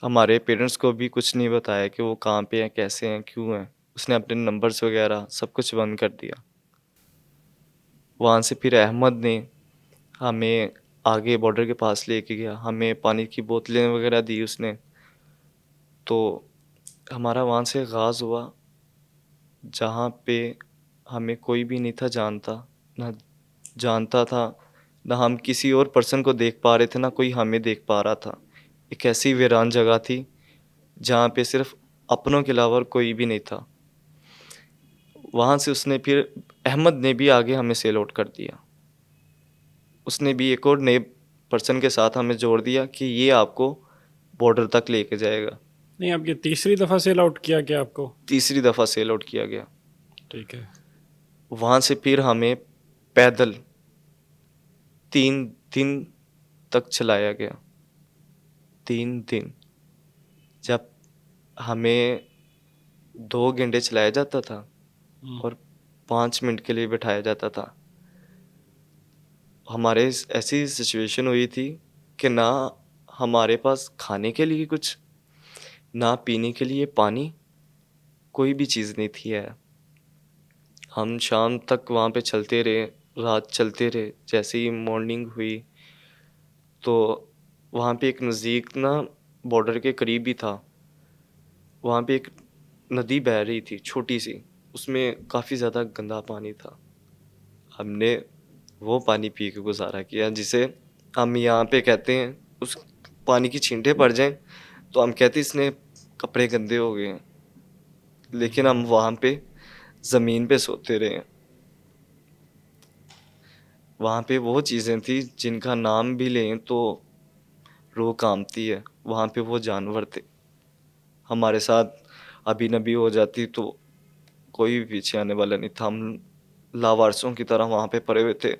A: हमारे पेरेंट्स को भी कुछ नहीं बताया कि वो कहाँ पे हैं, कैसे हैं, क्यों हैं। उसने अपने नंबर्स वगैरह सब कुछ बंद कर दिया। वहाँ से फिर अहमद ने हमें आगे बॉर्डर के पास लेके गया, हमें पानी की बोतलें वगैरह दी उसने। तो हमारा वहाँ से आगाज़ हुआ, जहाँ पे हमें कोई भी नहीं था जानता, ना जानता था, ना हम किसी और पर्सन को देख पा रहे थे, ना कोई हमें देख पा रहा था। एक ऐसी वीरान जगह थी, जहाँ पे सिर्फ़ अपनों के अलावा और कोई भी नहीं था। वहाँ से उसने फिर अहमद ने भी आगे हमें सेल आउट कर दिया। उसने भी एक और नए पर्सन के साथ हमें जोड़ दिया कि ये आपको बॉर्डर तक लेके जाएगा।
B: नहीं, अब ये तीसरी दफ़ा सेल आउट किया क्या आपको?
A: तीसरी दफ़ा सेल आउट किया गया।
B: ठीक है।
A: वहाँ से फिर हमें पैदल 3 दिन तक चलाया गया। 3 दिन। जब हमें 2 घंटे चलाया जाता था
B: हुँ।
A: और 5 मिनट के लिए बिठाया जाता था। हमारे ऐसी सिचुएशन हुई थी कि ना हमारे पास खाने के लिए कुछ, ना पीने के लिए पानी, कोई भी चीज़ नहीं थी यार। हम शाम तक वहाँ पे चलते रहे, रात चलते रहे। जैसे ही मॉर्निंग हुई तो वहाँ पे एक नज़दीक ना बॉर्डर के करीब ही था। वहाँ पे एक नदी बह रही थी छोटी-सी, उसमें काफ़ी ज़्यादा गंदा पानी था। हमने वो पानी पी के गुज़ारा किया, जिसे हम यहाँ पे कहते हैं, उस पानी की छींटे पड़ जाएँ तो हम कहते हैं इसने कपड़े गंदे हो गए हैं। लेकिन हम वहाँ पे ज़मीन पे सोते रहे हैं। वहाँ पे वो चीज़ें थी जिनका नाम भी लें तो रूह काँपती है। वहाँ पे वो जानवर थे। हमारे साथ अभी-नभी हो जाती तो कोई भी पीछे आने वाला नहीं था। हम लावारिसों की तरह वहाँ पे पड़े हुए थे,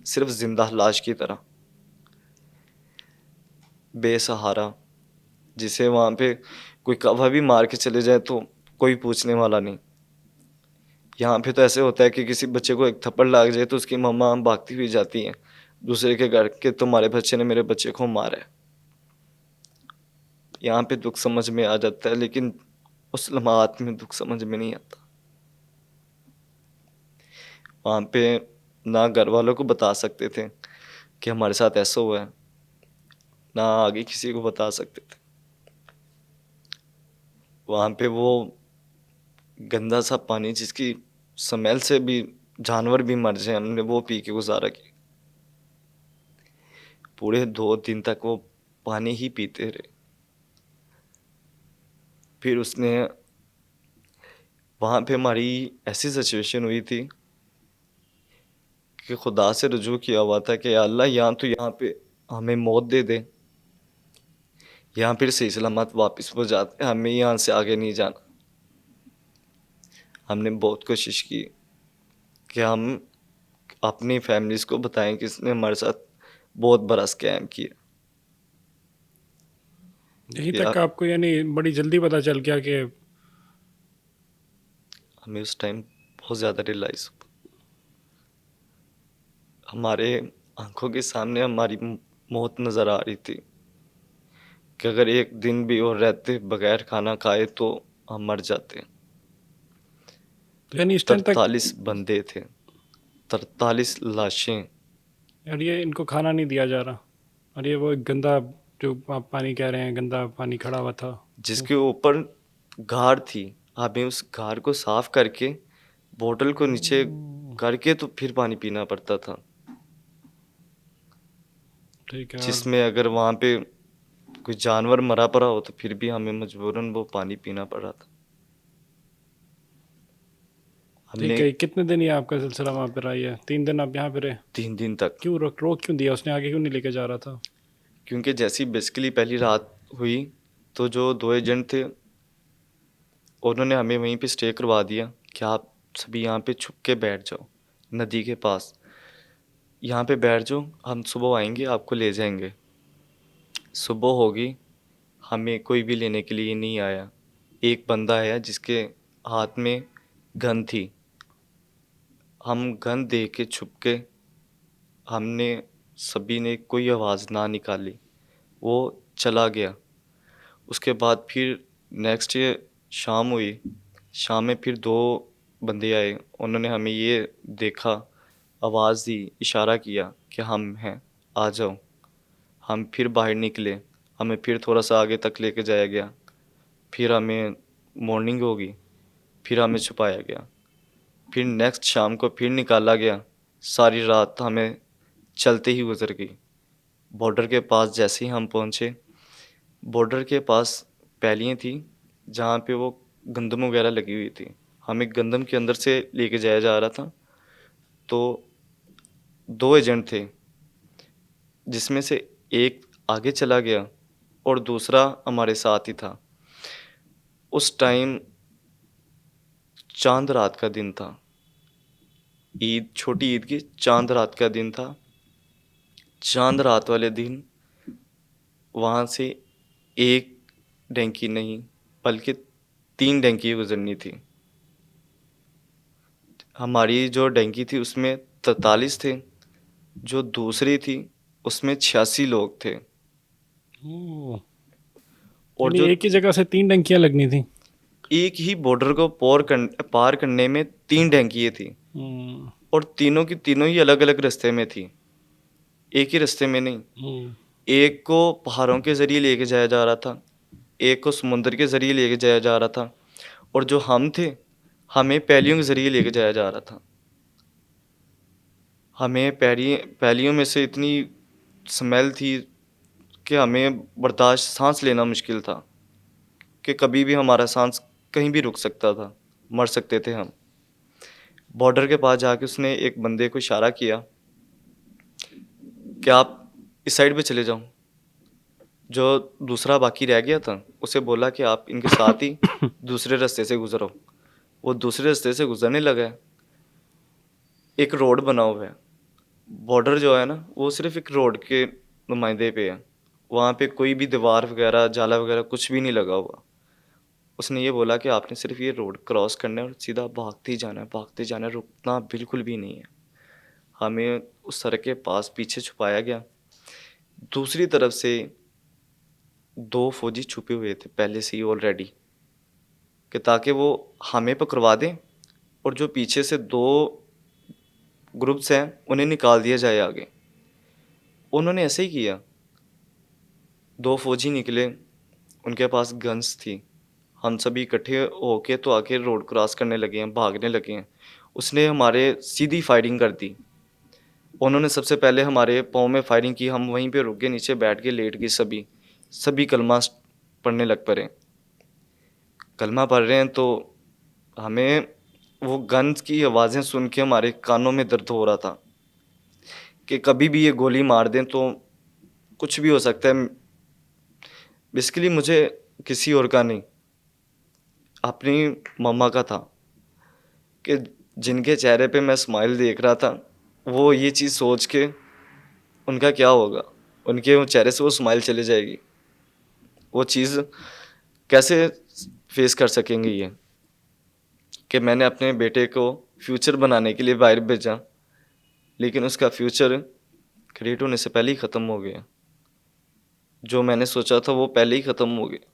A: सिर्फ़ ज़िंदा लाश की तरह, बेसहारा, जिसे वहाँ पे कोई कौवा भी मार के चले जाए तो कोई पूछने वाला नहीं। यहाँ पे तो ऐसे होता है कि किसी बच्चे को एक थप्पड़ लग जाए तो उसकी मम्मा भागती हुई जाती हैं दूसरे के घर कि तुम्हारे बच्चे ने मेरे बच्चे को मारा है। यहाँ पे दुःख समझ में आ जाता है, लेकिन उस लम्हात में दुःख समझ में नहीं आता। वहाँ पे ना घर वालों को बता सकते थे कि हमारे साथ ऐसा हुआ है, ना आगे किसी को बता सकते थे। वहाँ पे वो गंदा सा पानी जिसकी स्मेल से भी जानवर भी मर जाए, हमने वो पी के गुज़ारा किया। पूरे 2 दिन तक वो पानी ही पीते रहे। फिर उसने वहाँ पे हमारी ऐसी सिचुएशन हुई थी कि खुदा से रुजू किया हुआ था कि या अल्लाह यहाँ पे हमें मौत दे दे, यहाँ फिर सही सलामत वापस हो जाते, हमें यहाँ से आगे नहीं जाना। हमने बहुत कोशिश की कि हम अपनी फैमिलीज़ को बताएं कि इसने हमारे साथ बहुत बड़ा स्कैम किया।
B: यहीं
A: या
B: तक आपको यानी बड़ी जल्दी पता चल गया कि
A: हमें उस टाइम बहुत ज़्यादा रियलाइज़ हुआ, हमारे आंखों के सामने हमारी मौत नज़र आ रही थी कि अगर एक दिन भी और रहते बगैर खाना खाए तो हम मर जाते।
B: तो यानी इस टाइम तक
A: 43 बंदे थे, 43 लाशें।
B: यार ये इनको खाना नहीं दिया जा रहा, और ये वो एक गंदा, जो आप पानी कह रहे हैं, गंदा पानी खड़ा हुआ था।
A: जिसके ऊपर घार थी, हमें उस घार को साफ करके बोतल को नीचे करके तो फिर पानी पीना पड़ता था,
B: ठीक है। और
A: जिसमें अगर वहाँ पे कोई जानवर मरा पड़ा हो तो फिर भी हमें मजबूरन वो पानी पीना पड़ रहा था। हमने
B: ठीक है, कितने दिन ये आपका सिलसिला वहाँ पे रहा? है 3 दिन आप यहाँ पे रहे?
A: 3 दिन तक,
B: क्यों रोक क्यों दिया उसने? आगे क्यों नहीं लेके जा रहा था?
A: क्योंकि जैसी बेसिकली पहली रात हुई तो जो 2 एजेंट थे उन्होंने हमें वहीं पे स्टे करवा दिया कि आप सभी यहाँ पे छुप के बैठ जाओ नदी के पास, यहाँ पे बैठ जाओ, हम सुबह आएंगे आपको ले जाएंगे। सुबह होगी, हमें कोई भी लेने के लिए नहीं आया। एक बंदा आया जिसके हाथ में गन थी, हम गन दे के छुप के, हमने सभी ने कोई आवाज़ ना निकाली, वो चला गया। उसके बाद फिर नेक्स्ट डे शाम हुई, शाम में फिर 2 बंदे आए, उन्होंने हमें ये देखा, आवाज़ दी, इशारा किया कि हम हैं, आ जाओ। हम फिर बाहर निकले, हमें फिर थोड़ा सा आगे तक लेके जाया गया, फिर हमें मॉर्निंग होगी, फिर हमें छुपाया गया, फिर नेक्स्ट शाम को फिर निकाला गया। सारी रात हमें चलते ही गुजर गई। बॉर्डर के पास जैसे ही हम पहुँचे, बॉर्डर के पास पैलियाँ थी जहाँ पे वो गंदम वगैरह लगी हुई थी, हमें गंदम के अंदर से लेके जाया जा रहा था। तो 2 एजेंट थे जिसमें से एक आगे चला गया और दूसरा हमारे साथ ही था। उस टाइम चांद रात का दिन था, ईद, छोटी ईद की चांद रात का दिन था। चांद रात वाले दिन वहाँ से एक डैंकी नहीं बल्कि 3 डैंकी गुजरनी थी। हमारी जो डैंकी थी उसमें 43 थे, जो दूसरी थी उसमें 86 लोग थे।
B: ओह,
A: और
B: यानी
A: जो
B: एक ही जगह से 3 टंकियाँ लगनी थी।
A: एक ही बॉर्डर को पार करने में 3 डैंकियाँ थी,
B: हम्म,
A: और तीनों की तीनों ही अलग अलग रास्ते में थी, एक ही रास्ते में नहीं।
B: हम्म,
A: एक को पहाड़ों के ज़रिए लेके जाया जा रहा था, एक को समुद्र के ज़रिए लेके जाया जा रहा था, और जो हम थे हमें पैलियों के ज़रिए लेके जाया जा रहा था। हमें पैलियों में से इतनी स्मेल थी कि हमें बर्दाश्त, सांस लेना मुश्किल था, कि कभी भी हमारा सांस कहीं भी रुक सकता था, मर सकते थे हम। बॉर्डर के पास जाके उसने एक बंदे को इशारा किया कि आप इस साइड पे चले जाओ। जो दूसरा बाकी रह गया था उसे बोला कि आप इनके साथ ही दूसरे रास्ते से गुजरो। वो दूसरे रास्ते से गुजरने लगा है। एक रोड बना हुआ है, बॉर्डर जो है ना वो सिर्फ एक रोड के नुमाइंदे पे है, वहाँ पे कोई भी दीवार वगैरह, जाला वगैरह कुछ भी नहीं लगा हुआ। उसने ये बोला कि आपने सिर्फ ये रोड क्रॉस करना है और सीधा भागते ही जाना है, भागते जाना है, रुकना बिल्कुल भी नहीं है। हमें उस सड़क के पास पीछे छुपाया गया। दूसरी तरफ से 2 फौजी छुपे हुए थे पहले से ही ऑलरेडी, कि ताकि वो हमें पकड़वा दें और जो पीछे से 2 ग्रुप्स हैं उन्हें निकाल दिया जाए आगे। उन्होंने ऐसे ही किया। 2 फौजी निकले, उनके पास गन्स थी। हम सभी इकट्ठे होके तो आके रोड क्रॉस करने लगे हैं, भागने लगे हैं। उसने हमारे सीधी फायरिंग कर दी। उन्होंने सबसे पहले हमारे पाँव में फायरिंग की, हम वहीं पे रुक गए, नीचे बैठ के लेट गए सभी। सभी कलमा पढ़ने लग पड़े। कलमा पढ़ रहे हैं तो हमें वो गन्स की आवाज़ें सुन के हमारे कानों में दर्द हो रहा था। कि कभी भी ये गोली मार दें तो कुछ भी हो सकता है। बेसिकली मुझे किसी और का नहीं, अपनी मम्मा का था, कि जिनके चेहरे पे मैं स्माइल देख रहा था, वो ये चीज़ सोच के उनका क्या होगा, उनके वो चेहरे से वो स्माइल चली जाएगी, वो चीज़ कैसे फेस कर सकेंगे ये, कि मैंने अपने बेटे को फ्यूचर बनाने के लिए बाहर भेजा, लेकिन उसका फ्यूचर क्रिएट होने से पहले ही ख़त्म हो गया। जो मैंने सोचा था वो पहले ही ख़त्म हो गया।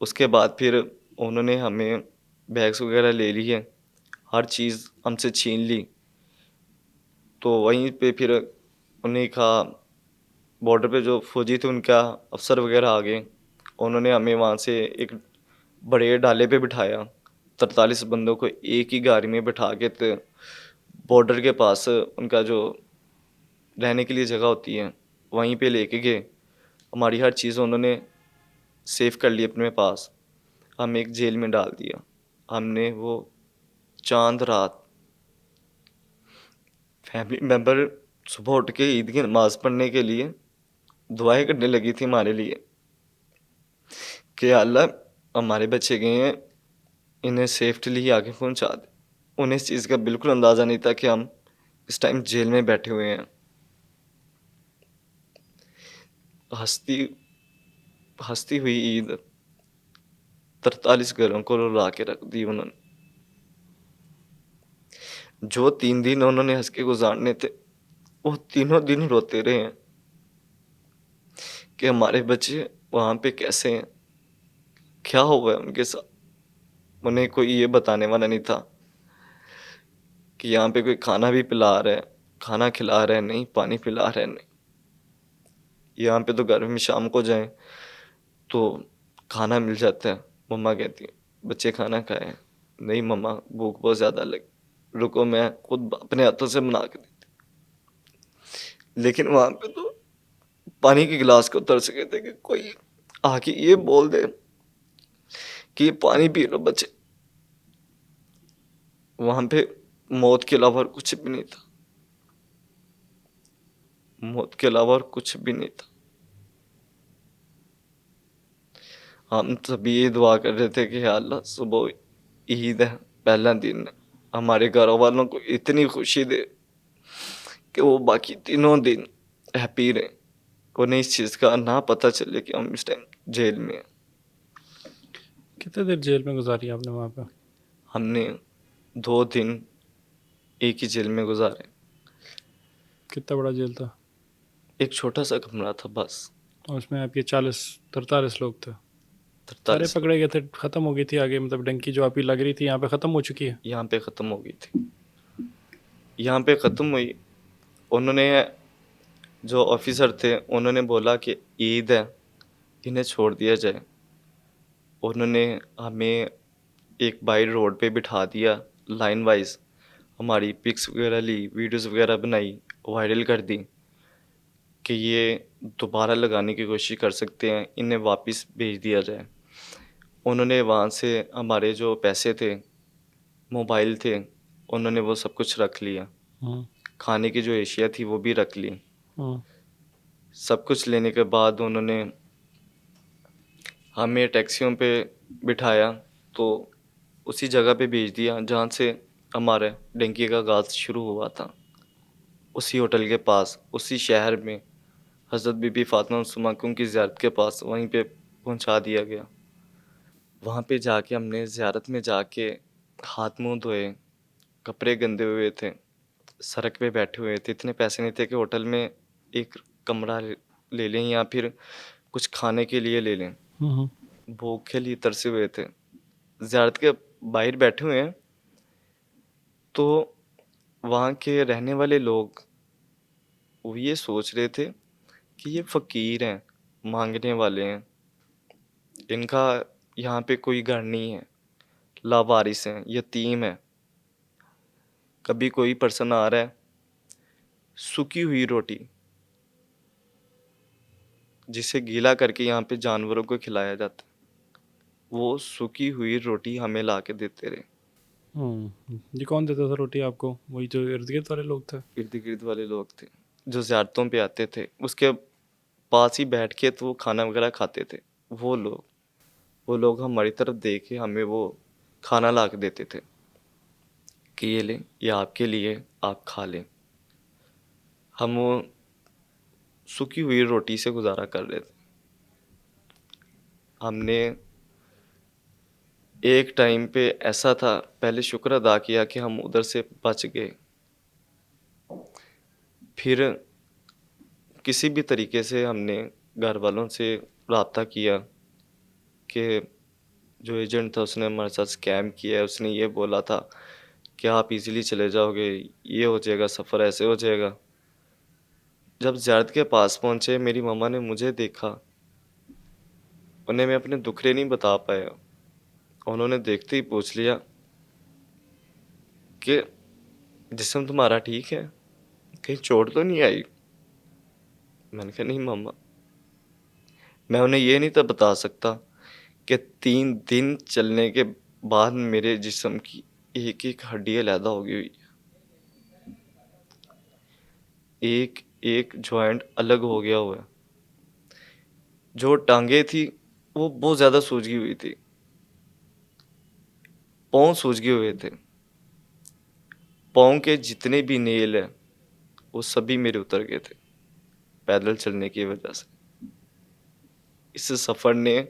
A: उसके बाद फिर उन्होंने हमें बैग्स वगैरह ले लिए, हर चीज़ हमसे छीन ली। तो वहीं पे फिर उन्हें कहा, बॉर्डर पे जो फौजी थे उनका अफसर वगैरह आ गए, उन्होंने हमें वहाँ से एक बड़े डाले पे बिठाया। 43 बंदों को एक ही गाड़ी में बिठा के बॉर्डर के पास उनका जो रहने के लिए जगह होती है वहीं पे लेके गए। हमारी हर चीज़ उन्होंने सेव कर ली अपने पास। हमें एक जेल में डाल दिया। हमने वो चांद रात फैमिली मेम्बर सुबह उठ के ईद की नमाज़ पढ़ने के लिए दुआएं करने लगी थी हमारे लिए, कि अल्लाह हमारे बच्चे गए हैं, इन्हें सेफ्टली आगे पहुंचा दे। उन्हें इस चीज़ का बिल्कुल अंदाज़ा नहीं था कि हम इस टाइम जेल में बैठे हुए हैं। हंसती हंसती हुई ईद 43 घरों को रुला के रख दी उन्होंने। जो 3 दिन उन्होंने हंस के गुजारने थे, वो तीनों दिन रोते रहे हैं कि हमारे बच्चे वहाँ पे कैसे हैं, क्या हुआ है उनके साथ। उन्हें कोई ये बताने वाला नहीं था कि यहाँ पे कोई खाना भी पिला रहा है, खाना खिला रहा है नहीं, पानी पिला रहा है नहीं। यहाँ पे तो घर में शाम को जाएं तो खाना मिल जाता है। मम्मा कहती है बच्चे खाना खाए हैं? नहीं मम्मा, भूख बहुत ज़्यादा लगी, रुको मैं खुद अपने हाथों से बना के देती। लेकिन वहाँ पे तो पानी के गिलास को तरस गए थे कि कोई आके ये बोल दे कि ये पानी पी लो बच्चे। वहाँ पे मौत के अलावा और कुछ भी नहीं था, मौत के अलावा और कुछ भी नहीं था। हम सभी ये दुआ कर रहे थे कि या अल्लाह सुबह ईद है, पहला दिन है, हमारे घर वालों को इतनी खुशी दे कि वो बाकी तीनों दिन हैप्पी रहे, उन्हें इस चीज़ का ना पता चले कि हम इस टाइम जेल में हैं।
B: कितने देर जेल में गुजारी आपने वहाँ पे?
A: हमने 2 दिन एक ही जेल में गुजारे।
B: कितना बड़ा जेल था?
A: एक छोटा सा कमरा था बस।
B: और उसमें आपके 40-43 लोग थे? सारे
A: 43
B: पकड़े गए थे? ख़त्म हो गई थी आगे, मतलब डंकी जो आपकी लग रही थी यहाँ पे ख़त्म हो चुकी है?
A: यहाँ पे ख़त्म हो गई थी, यहाँ पे ख़त्म हुई। उन्होंने, जो ऑफिसर थे, उन्होंने बोला कि ईद है, इन्हें छोड़ दिया जाए। उन्होंने हमें एक बाई रोड पे बिठा दिया, लाइन वाइज हमारी पिक्स वगैरह ली, वीडियोस वगैरह बनाई, वायरल कर दी कि ये दोबारा लगाने की कोशिश कर सकते हैं, इन्हें वापस भेज दिया जाए। उन्होंने वहाँ से हमारे जो पैसे थे, मोबाइल थे, उन्होंने वो सब कुछ रख लिया।
B: हम्म।
A: खाने की जो एशिया थी वो भी रख ली।
B: हम्म।
A: सब कुछ लेने के बाद उन्होंने हमें टैक्सियों पे बिठाया, तो उसी जगह पे भेज दिया जहाँ से हमारे डेंगू का आगाज़ शुरू हुआ था। उसी होटल के पास, उसी शहर में, हज़रत बीबी फ़ातिमा मासूमा की ज़ियारत के पास, वहीं पे पहुंचा दिया गया। वहाँ पे जाके हमने ज़ियारत में जाके हाथ मुंह धोए, कपड़े गंदे हुए थे, सड़क पे बैठे हुए थे। इतने पैसे नहीं थे कि होटल में एक कमरा ले लें या फिर कुछ खाने के लिए ले लें।
B: हम्म।
A: भूखे लिए तरसे हुए थे। ज़ियारत के बाहर बैठे हुए हैं, तो वहाँ के रहने वाले लोग वो ये सोच रहे थे कि ये फ़कीर हैं, मांगने वाले हैं, इनका यहाँ पे कोई घर नहीं है, लावारिस हैं, यतीम हैं। कभी कोई पर्सन आ रहा है, सूखी हुई रोटी जिसे गीला करके यहाँ पे जानवरों को खिलाया जाता है, वो सूखी हुई रोटी हमें ला के देते रहे।
B: ये कौन देता था रोटी आपको? वही जो इर्द-गिर्द वाले लोग थे?
A: इर्द-गिर्द वाले लोग थे, जो ज़ियारतों पे आते थे, उसके पास ही बैठ के तो वो खाना वगैरह खाते थे। वो लोग वो लोग हमारी तरफ देख के हमें वो खाना ला के देते थे कि ये लें, ये आपके लिए, आप खा लें। हम वो सूखी हुई रोटी से गुज़ारा कर रहे थे। हमने एक टाइम पे ऐसा था, पहले शुक्र अदा किया कि हम उधर से बच गए। फिर किसी भी तरीके से हमने घर वालों से राब्ता किया कि जो एजेंट था उसने हमारे साथ स्कैम किया है। उसने ये बोला था कि आप इज़िली चले जाओगे, ये हो जाएगा, सफ़र ऐसे हो जाएगा। जब ज़ियारत के पास पहुँचे, मेरी मम्मा ने मुझे देखा, उन्हें मैं अपने दुखड़े नहीं बता पाया। उन्होंने देखते ही पूछ लिया कि जिस्म तुम्हारा ठीक है? कहीं चोट तो नहीं आई? मैंने कहा नहीं मम्मा। मैं उन्हें ये नहीं था बता सकता कि 3 दिन चलने के बाद मेरे जिस्म की एक-एक हड्डी अलहदा हो गई हुई है। एक-एक जॉइंट अलग हो गया हुआ है। जो टाँगें थी, वो बहुत ज़्यादा सूज गई हुई थी। पाँव सूज गए हुए थे। पाँव के जितने भी नेल हैं, वो सभी मेरे उतर गए थे, पैदल चलने की वजह से। इस सफ़र ने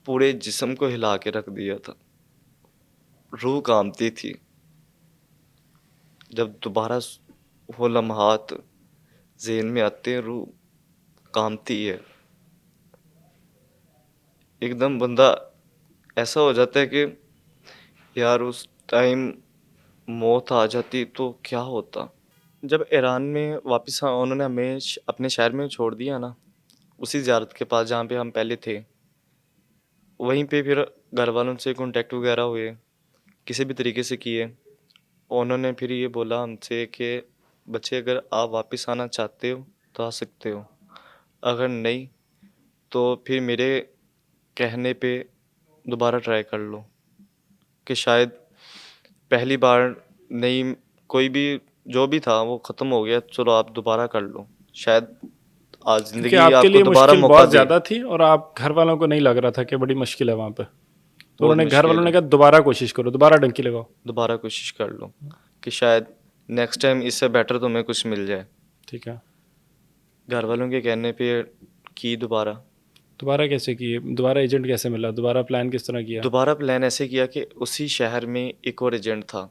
A: पूरे जिस्म को हिला के रख दिया था। रूह काँपती थी। जब दोबारा वो लम्हात ज़हन में आते हैं, रूह काँपती है। एकदम बंदा ऐसा हो जाता है कि यार उस टाइम मौत आ जाती तो क्या होता? जब ईरान में वापस उन्होंने हमें अपने शहर में छोड़ दिया ना, उसी ज़ियारत के पास जहाँ पे हम पहले थे, वहीं पे फिर घर वालों से कॉन्टैक्ट वगैरह हुए, किसी भी तरीके से किए। उन्होंने फिर ये बोला हमसे कि बच्चे अगर आप वापस आना चाहते हो तो आ सकते हो, अगर नहीं तो फिर मेरे कहने पे दोबारा ट्राई कर लो कि शायद पहली बार नहीं, कोई भी जो भी था वो ख़त्म हो गया, चलो आप दोबारा कर लो, शायद आज
B: क्योंकि
A: ज़िंदगी
B: आपके
A: आपको
B: लिए
A: दोबारा
B: मुश्किल
A: मौका
B: बहुत
A: दे।
B: ज़्यादा थी और आप घर वालों को नहीं लग रहा था कि बड़ी मुश्किल है वहाँ पे। तो
A: बहुत
B: उन्होंने घर वालों
A: मुश्किल
B: ने
A: है,
B: कहा दोबारा कोशिश करो, दोबारा डंकी लगाओ।
A: दोबारा कोशिश कर लो कि शायद नेक्स्ट टाइम इससे बेटर तुम्हें कुछ मिल जाए।
B: ठीक है।
A: घर वालों के कहने पे की दोबारा।
B: दोबारा कैसे किए? दोबारा एजेंट कैसे मिला? दोबारा प्लान किस तरह किया?
A: दोबारा प्लान ऐसे किया कि उसी शहर में एक और एजेंट था,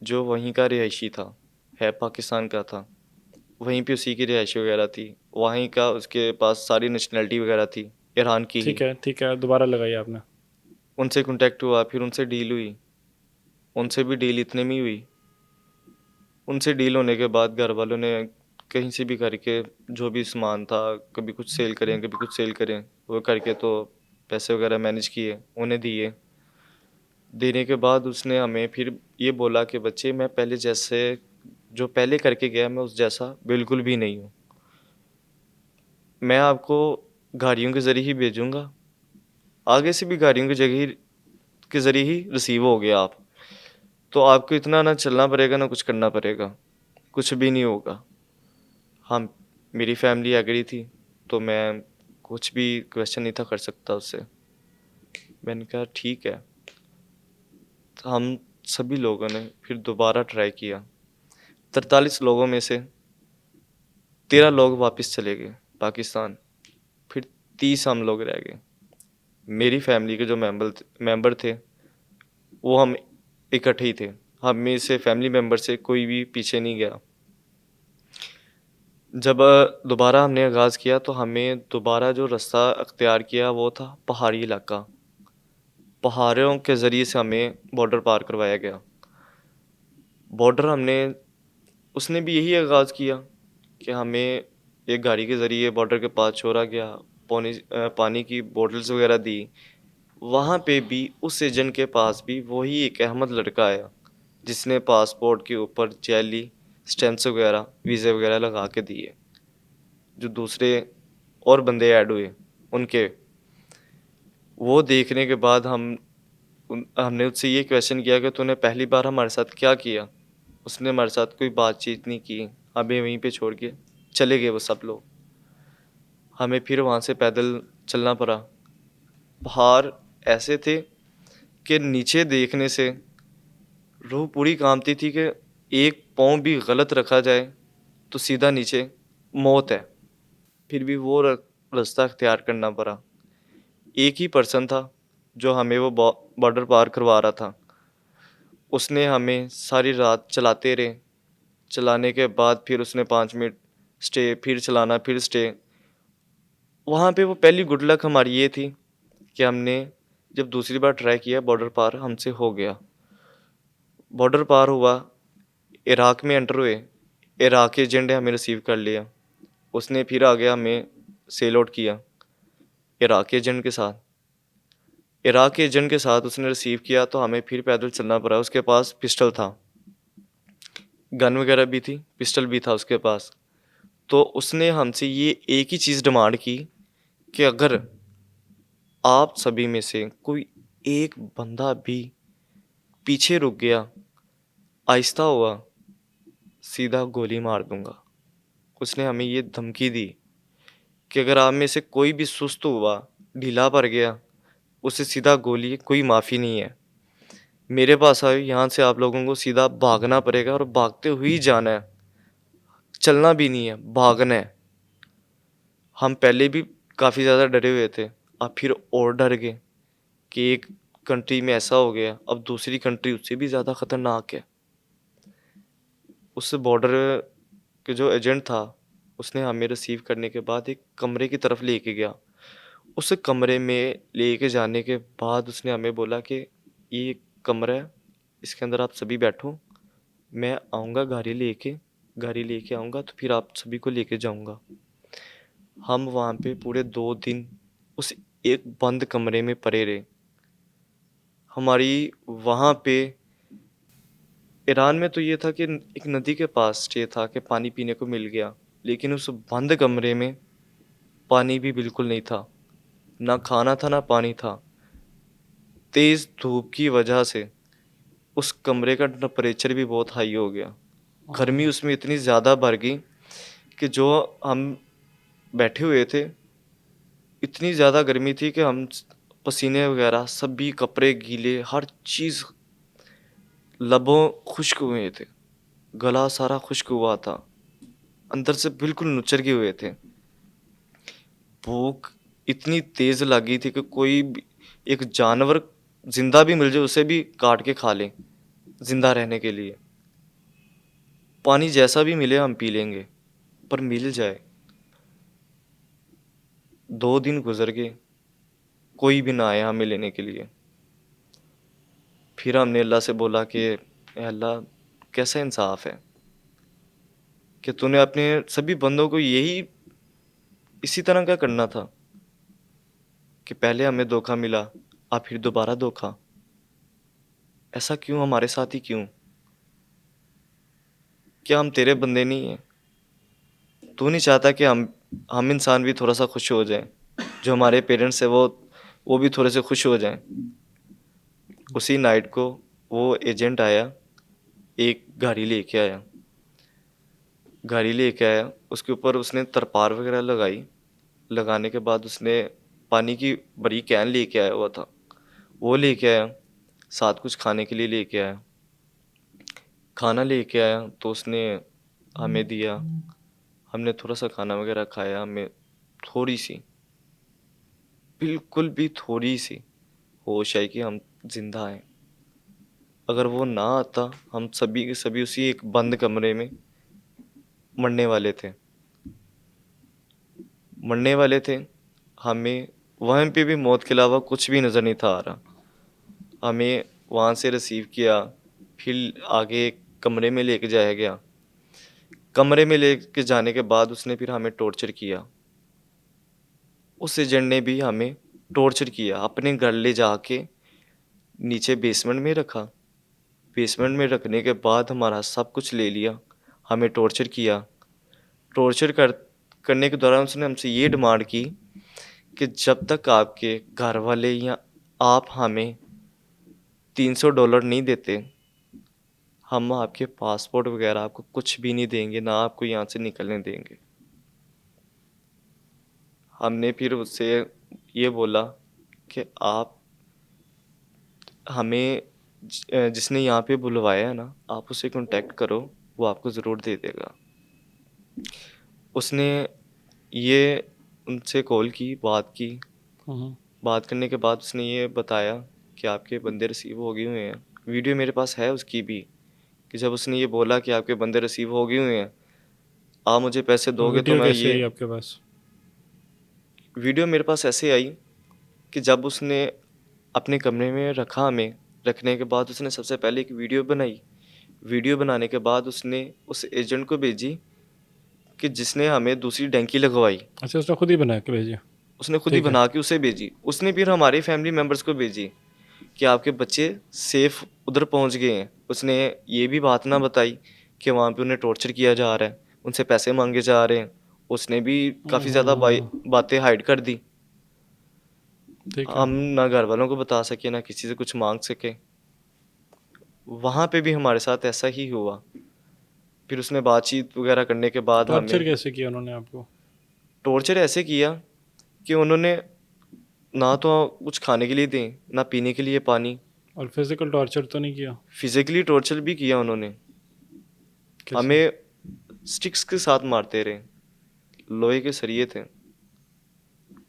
A: जो वहीं का रिहायशी था, है पाकिस्तान का था। वहीं पे उसी की रिहाइश वगैरह थी, वहीं का उसके पास सारी नेशनैलिटी वगैरह थी, ईरान की ही।
B: ठीक है, दोबारा लगाई आपने।
A: उनसे कॉन्टैक्ट हुआ, फिर उनसे डील हुई, उनसे भी डील इतने में ही हुई। उनसे डील होने के बाद घर वालों ने कहीं से भी करके जो भी सामान था, कभी कुछ सेल करें, कभी कुछ सेल करें, वो करके तो पैसे वगैरह मैनेज किए, उन्हें दिए। देने के बाद उसने हमें फिर ये बोला कि बच्चे मैं पहले जैसे जो पहले करके गया मैं उस जैसा बिल्कुल भी नहीं हूँ। मैं आपको गाड़ियों के ज़रिए ही भेजूँगा, आगे से भी गाड़ियों के जगह के ज़रिए ही रिसीव होगे आप। तो आपको इतना ना चलना पड़ेगा, ना कुछ करना पड़ेगा, कुछ भी नहीं होगा। हाँ, मेरी फैमिली एग्री थी, तो मैं कुछ भी क्वेश्चन नहीं था कर सकता उससे। मैंने कहा ठीक है। तो हम सभी लोगों ने फिर दोबारा ट्राई किया। 43 लोगों में से 13 लोग वापस चले गए पाकिस्तान, फिर 30 हम लोग रह गए। मेरी फैमिली के जो मेंबर थे, वो हम इकट्ठे ही थे। हम में से फैमिली मेंबर से कोई भी पीछे नहीं गया। जब दोबारा हमने आगाज़ किया तो हमें दोबारा जो रास्ता अख्तियार किया वो था पहाड़ी इलाका। पहाड़ों के ज़रिए से हमें बॉर्डर पार करवाया गया। बॉर्डर हमने उसने भी यही आगाज़ किया कि हमें एक गाड़ी के ज़रिए बॉर्डर के पास छोड़ा गया, पानी की बॉटल्स वगैरह दी। वहाँ पे भी उस एजेंट के पास भी वही एक अहमद लड़का आया, जिसने पासपोर्ट के ऊपर जाली स्टैम्प्स वगैरह, वीज़े वगैरह लगा के दिए। जो दूसरे और बंदे ऐड हुए उनके, वो देखने के बाद हम हमने उससे ये क्वेश्चन किया कि तूने पहली बार हमारे साथ क्या किया? उसने हमारे साथ कोई बातचीत नहीं की, हमें वहीं पे छोड़ के चले गए वो सब लोग। हमें फिर वहाँ से पैदल चलना पड़ा। पहाड़ ऐसे थे कि नीचे देखने से रूह पूरी कांपती थी कि एक पाँव भी गलत रखा जाए तो सीधा नीचे मौत है। फिर भी वो रास्ता अख्तियार करना पड़ा। एक ही पर्सन था जो हमें वो बॉर्डर पार करवा रहा था। उसने हमें सारी रात चलाते रहे। चलाने के बाद फिर उसने 5 मिनट स्टे, फिर चलाना, फिर स्टे। वहाँ पे वो पहली गुड लक हमारी ये थी कि हमने जब दूसरी बार ट्राई किया बॉर्डर पार हमसे हो गया। बॉर्डर पार हुआ, इराक में एंटर हुए। इराक के एजेंट ने हमें रिसीव कर लिया। उसने फिर आगे हमें सेल आउट किया इराक के एजेंट के साथ। इराक के एजेंट के साथ उसने रिसीव किया तो हमें फिर पैदल चलना पड़ा। उसके पास पिस्टल था, गन वगैरह भी थी, पिस्टल भी था उसके पास। तो उसने हमसे ये एक ही चीज़ डिमांड की कि अगर आप सभी में से कोई एक बंदा भी पीछे रुक गया, आहिस्ता हुआ, सीधा गोली मार दूंगा। उसने हमें ये धमकी दी कि अगर आप में से कोई भी सुस्त हुआ, ढीला पड़ गया, उसे सीधा गोली, कोई माफ़ी नहीं है। मेरे पास आए, यहाँ से आप लोगों को सीधा भागना पड़ेगा और भागते हुए ही जाना है, चलना भी नहीं है, भागना है। हम पहले भी काफ़ी ज़्यादा डरे हुए थे, अब फिर और डर गए कि एक कंट्री में ऐसा हो गया, अब दूसरी कंट्री उससे भी ज़्यादा ख़तरनाक है। उस बॉर्डर के जो एजेंट था, उसने हमें रिसीव करने के बाद एक कमरे की तरफ लेके गया। उस कमरे में लेके जाने के बाद उसने हमें बोला कि ये एक कमरा है, इसके अंदर आप सभी बैठो, मैं आऊँगा गाड़ी लेके आऊँगा तो फिर आप सभी को लेके जाऊँगा। हम वहाँ पे पूरे 2 दिन उस एक बंद कमरे में पड़े रहे। हमारी वहाँ पे ईरान में तो ये था कि एक नदी के पास स्टे था कि पानी पीने को मिल गया, लेकिन उस बंद कमरे में पानी भी बिल्कुल नहीं था, ना खाना था ना पानी था। तेज़ धूप की वजह से उस कमरे का टेम्परेचर भी बहुत हाई हो गया। गर्मी उसमें इतनी ज़्यादा बढ़ गई कि जो हम बैठे हुए थे, इतनी ज़्यादा गर्मी थी कि हम पसीने वगैरह सभी कपड़े गीले, हर चीज़, लबों खुश्क हुए थे, गला सारा खुश्क हुआ था, अंदर से बिल्कुल नुचर के हुए थे। भूख इतनी तेज़ लगी थी कि कोई भी एक जानवर ज़िंदा भी मिल जाए उसे भी काट के खा लें ज़िंदा रहने के लिए। पानी जैसा भी मिले हम पी लेंगे, पर मिल जाए। 2 दिन गुज़र गए, कोई भी ना आया हमें लेने के लिए। फिर हमने अल्लाह से बोला कि ए अल्लाह, कैसा इंसाफ़ है कि तूने अपने सभी बंदों को यही इसी तरह का करना था कि पहले हमें धोखा मिला, अब फिर दोबारा धोखा। ऐसा क्यों, हमारे साथ ही क्यों? क्या हम तेरे बंदे नहीं हैं? तू नहीं चाहता कि हम इंसान भी थोड़ा-सा खुश हो जाएँ? जो हमारे पेरेंट्स हैं वो भी थोड़े से खुश हो जाएँ। उसी नाइट को वो एजेंट आया, एक गाड़ी लेके आया। गाड़ी लेके आया, उसके ऊपर उसने तरपाल वगैरह लगाई। लगाने के बाद उसने पानी की बड़ी कैन लेके आया हुआ था, वो लेके आया, साथ कुछ खाने के लिए लेके आया। खाना लेके आया तो उसने हमें दिया, हमने थोड़ा-सा खाना वगैरह खाया। हमें थोड़ी-सी, बिल्कुल भी थोड़ी-सी होश आई कि हम ज़िंदा हैं। अगर वो ना आता, हम सभी के सभी उसी एक बंद कमरे में मरने वाले थे। मरने वाले थे। हमें वहाँ पे भी मौत के अलावा कुछ भी नज़र नहीं था आ रहा। हमें वहाँ से रिसीव किया, फिर आगे एक कमरे में लेके जाया गया। कमरे में लेके जाने के बाद उसने फिर हमें टॉर्चर किया। उस एजेंट ने भी हमें टॉर्चर किया, अपने घर ले जाके नीचे बेसमेंट में रखा। बेसमेंट में रखने के बाद हमारा सब कुछ ले लिया, हमें टॉर्चर किया। टॉर्चर करने के दौरान उसने हमसे ये डिमांड की कि जब तक आपके घर वाले या आप हमें $300 नहीं देते, हम आपके पासपोर्ट वगैरह आपको कुछ भी नहीं देंगे, ना आपको यहाँ से निकलने देंगे। हमने फिर उससे ये बोला कि आप हमें जिसने यहाँ पे बुलवाया है ना, आप उससे कांटेक्ट करो, वो आपको ज़रूर दे देगा। उसने ये उनसे कॉल की, बात की।
B: हम्म,
A: बात करने के बाद उसने ये बताया कि आपके बंदे रिसीव हो गए हुए हैं। वीडियो मेरे पास है उसकी भी, कि जब उसने ये बोला कि आपके बंदे रिसीव हो गए हुए हैं, आप मुझे पैसे
B: तो
A: दोगे तो
B: वीडियो
A: मैं
B: कैसे
A: ये।
B: आई आपके पास?
A: वीडियो मेरे पास ऐसे आई कि जब उसने अपने कमरे में रखा हमें, रखने के बाद उसने सबसे पहले एक वीडियो बनाई। वीडियो बनाने के बाद उसने उस एजेंट को भेजी कि जिसने हमें दूसरी डंकी लगवाई।
B: अच्छा, उसने खुद ही बना के भेजी?
A: उसने खुद ही
B: ठीक है।
A: बना के उसे भेजी। उसने फिर हमारे फैमिली मेम्बर्स को भेजी कि आपके बच्चे सेफ उधर पहुंच गए हैं। उसने ये भी बात ना बताई कि वहाँ पे उन्हें टॉर्चर किया जा रहा है, उनसे पैसे मांगे जा रहे हैं। उसने भी काफ़ी ज़्यादा बातें हाइड कर दी।
B: ठीक है।
A: हम ना घर वालों को बता सके, ना किसी से कुछ मांग सके। वहाँ पे भी हमारे साथ ऐसा ही हुआ। फिर उसने बातचीत वगैरह करने के बाद
B: टॉर्चर
A: हमें
B: कैसे किया उन्होंने आपको?
A: टॉर्चर ऐसे किया कि उन्होंने ना तो कुछ खाने के लिए दें, ना पीने के लिए पानी।
B: और फिजिकल टॉर्चर तो नहीं किया?
A: फिजिकली टॉर्चर भी किया उन्होंने।
B: कैसे?
A: हमें स्टिक्स के साथ मारते रहे, लोहे के सरिये थे।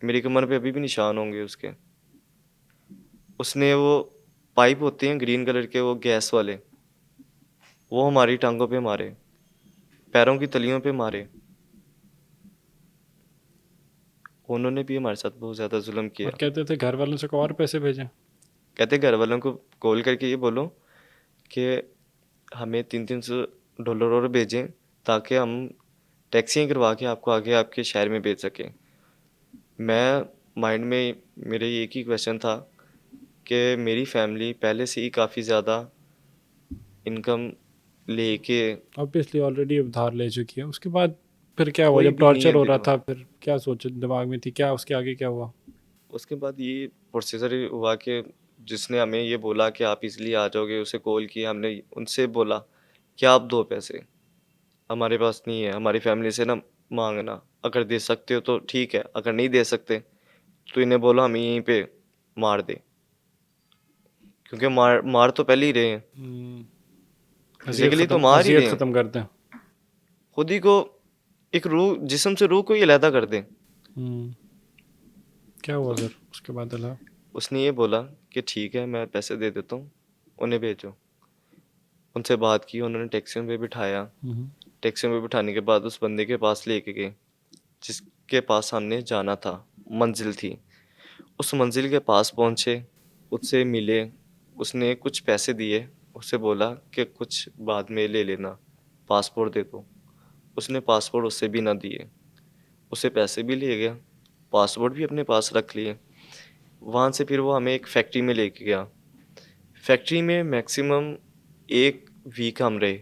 A: मेरी कमर पे अभी भी निशान होंगे उसके। उसने वो पाइप होते हैं ग्रीन कलर के, वो गैस वाले, वो हमारी टांगों पे मारे, पैरों की तलियों पे मारे। उन्होंने भी हमारे साथ बहुत ज़्यादा जुल्म
B: और
A: किया।
B: कहते थे घर वालों से को और पैसे भेजें?
A: कहते घर वालों को कॉल करके ये बोलो कि हमें $300 और भेजें, ताकि हम टैक्सियाँ करवा के आपको आगे आपके शहर में भेज सकें। मैं माइंड में मेरे एक ही क्वेश्चन था कि मेरी फैमिली पहले से ही काफ़ी ज़्यादा इनकम लेके,
B: ऑब्वियसली ऑलरेडी उधार ले चुकी है। उसके बाद फिर क्या हुआ
A: कोई
B: जब
A: भी नहीं है
B: टॉर्चर हो रहा
A: देने
B: था?
A: वाला।
B: फिर क्या सोचा दिमाग में थी, क्या उसके आगे क्या हुआ?
A: उसके बाद ये प्रोसीजर हुआ कि जिसने हमें ये बोला कि आप इजली आ जाओगे, उसे कॉल किया हमने, उनसे बोला कि आप दो पैसे, हमारे पास नहीं है, हमारी फैमिली से ना मांगना, अगर दे सकते हो तो ठीक है, अगर नहीं दे सकते तो इन्हें बोलो हम यहीं पे मार दे, क्योंकि मार मार तो पहले ही रहे हैं, फिजिकली तो मार ही रहे
B: अजियत
A: हैं।
B: ख़त्म कर दें।
A: खुद ही को एक रूह, जिस्म से रूह को ही अलहदा कर दें।
B: हम्म, क्या हुआ फिर उसके बाद? अल्लाह।
A: उसने ये बोला कि ठीक है मैं पैसे दे देता हूँ, उन्हें भेजो। उनसे बात की, उन्होंने टैक्सी में बिठाया।
B: हम्म,
A: टैक्सी में बिठाने के बाद उस बंदे के पास लेके गए जिसके पास हमने जाना था, मंजिल थी। उस मंजिल के पास पहुँचे, उससे मिले, उसने कुछ पैसे दिए, उससे बोला कि कुछ बाद में ले लेना, पासपोर्ट दे दो। उसने पासपोर्ट उससे भी ना दिए, उससे पैसे भी ले गया, पासपोर्ट भी अपने पास रख लिए। वहाँ से फिर वो हमें एक फैक्ट्री में लेके गया। फैक्ट्री में मैक्सिमम 1 वीक हम रहे।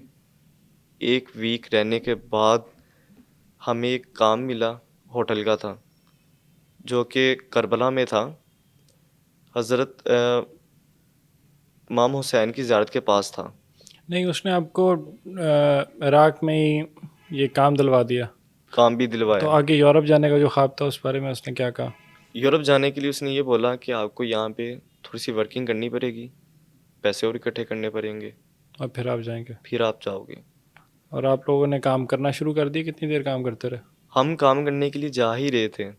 A: 1 वीक रहने के बाद हमें एक काम मिला, होटल का था, जो कि करबला में था, हज़रत इमाम हुसैन की ज़ियारत के पास था।
B: नहीं, उसने आपको इराक में ही ये काम दिलवा दिया?
A: काम भी
B: तो
A: दिलवाया।
B: आगे यूरोप जाने का जो ख्वाब था उस बारे में उसने क्या कहा?
A: यूरोप जाने के लिए उसने ये बोला कि आपको यहाँ पे थोड़ी सी वर्किंग करनी पड़ेगी, पैसे और इकट्ठे करने पड़ेंगे,
B: और फिर आप जाएंगे?
A: फिर आप जाओगे।
B: और आप लोगों ने काम करना शुरू कर दिया? कितनी देर काम करते रहे?
A: हम काम करने के लिए जा ही रहे थे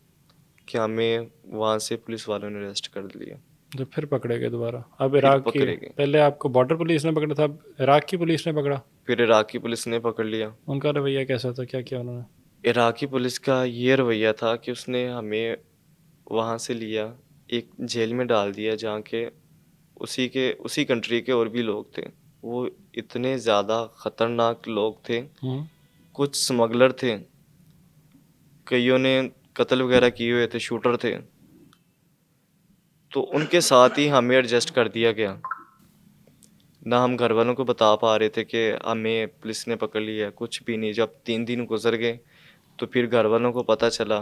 A: कि हमें वहाँ से पुलिस वालों ने अरेस्ट कर लिया।
B: जब फिर पकड़े गए दोबारा? अब
A: फिर
B: इराक की,
A: पकड़े गए।
B: पहले आपको बॉर्डर पुलिस ने पकड़ा था, अब इराक की पुलिस ने पकड़ा?
A: फिर इराकी पुलिस ने पकड़ लिया।
B: उनका रवैया कैसा था, क्या किया उन्होंने?
A: इराकी पुलिस का ये रवैया था कि उसने हमें वहाँ से लिया, एक जेल में डाल दिया जहाँ के उसी कंट्री के और भी लोग थे। वो इतने ज़्यादा ख़तरनाक लोग थे।
B: हम्म,
A: कुछ स्मगलर थे, कईयों ने कत्ल वगैरह किए हुए थे, शूटर थे। तो उनके साथ ही हमें एडजस्ट कर दिया गया। ना हम घर वालों को बता पा रहे थे कि हमें पुलिस ने पकड़ लिया है, कुछ भी नहीं। जब 3 दिन गुजर गए तो फिर घर वालों को पता चला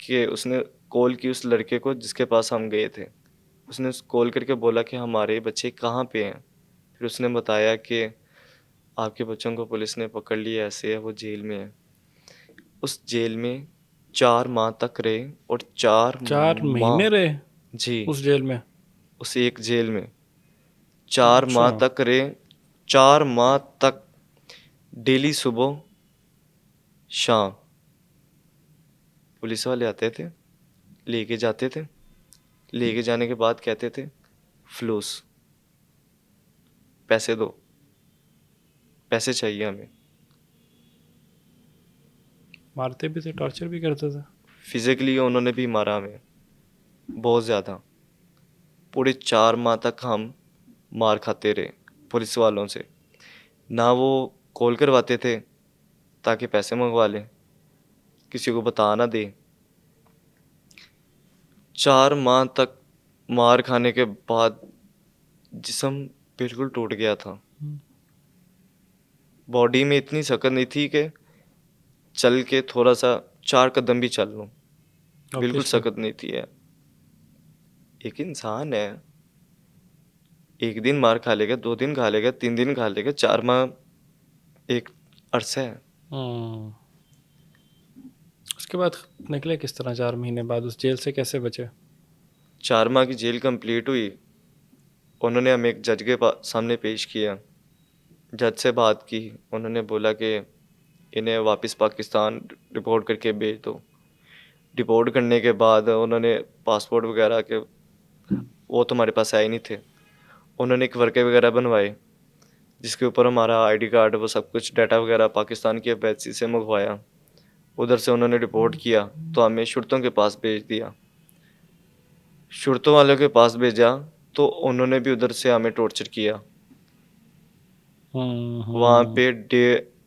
A: कि उसने कॉल की उस लड़के को जिसके पास हम गए थे। उसने कॉल करके बोला कि हमारे बच्चे कहाँ पे हैं। फिर उसने बताया कि आपके बच्चों को पुलिस ने पकड़ लिया, ऐसे है, वो जेल में है। उस जेल में 4 माह तक रहे और 4
B: 4
A: माह,
B: महीने रहे
A: जी,
B: उस जेल में?
A: उस एक जेल में 4
B: अच्छा।
A: माह तक रहे। 4 माह तक डेली सुबह शाम पुलिस वाले आते थे, लेके जाते थे। लेके जाने के बाद कहते थे फ्लूस, पैसे दो, पैसे चाहिए हमें।
B: मारते भी थे, टॉर्चर भी करते थे?
A: फिजिकली उन्होंने भी मारा हमें बहुत ज़्यादा। पूरे 4 माह तक हम मार खाते रहे पुलिस वालों से। ना वो कॉल करवाते थे ताकि पैसे मंगवा लें, किसी को बता ना दे। 4 माह तक मार खाने के बाद जिस्म बिल्कुल टूट गया था। बॉडी में इतनी सकत नहीं थी कि चल के थोड़ा सा 4 कदम भी चल लूँ, बिल्कुल
B: ऑब्वियसली।
A: सकत नहीं थी है। एक इंसान है, एक दिन मार खा लेगा, 2 दिन खा लेगा, 3 दिन खा लेगा, 4 माह एक अरसा है।
B: हम्म। उसके बाद निकले किस तरह? 4 महीने बाद उस जेल से कैसे बचे?
A: 4 माह की जेल कंप्लीट हुई। उन्होंने हमें एक जज के सामने पेश किया। जज से बात की, उन्होंने बोला कि इन्हें वापस पाकिस्तान रिपोर्ट करके भेज दो। रिपोर्ट करने के बाद उन्होंने पासपोर्ट वगैरह के, वो तो हमारे पास आए नहीं थे। उन्होंने एक वर्के वगैरह बनवाए जिसके ऊपर हमारा आईडी कार्ड, वो सब कुछ डाटा वगैरह पाकिस्तान की एम्बेसी से मंगवाया। उधर से उन्होंने रिपोर्ट किया तो हमें शुरतों के पास भेज दिया। शुरतों वालों के पास भेजा तो उन्होंने भी उधर से हमें टॉर्चर किया। वहाँ
B: हम्म।
A: पे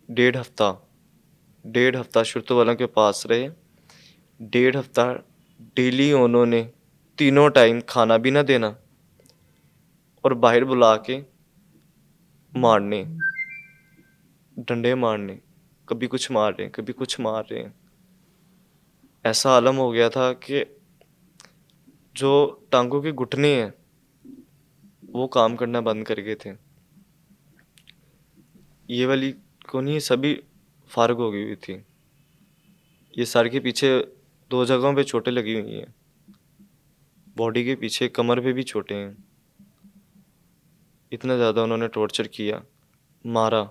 A: डेढ़ हफ्ता, 1.5 हफ्ता शुरतों वालों के पास रहे। 1.5 हफ्ता डेली उन्होंने तीनों टाइम खाना भी ना देना और बाहर बुला के मारने, डंडे मारने, कभी कुछ मार रहे हैं, कभी कुछ मार रहे हैं। ऐसा आलम हो गया था कि जो टांगों के घुटने हैं वो काम करना बंद कर गए थे। ये वाली कोनी सभी फारग हो गई हुई थी। ये सर के पीछे 2 जगहों पे चोटें लगी हुई हैं, बॉडी के पीछे कमर पे भी चोटें हैं। इतना ज़्यादा उन्होंने टॉर्चर किया, मारा।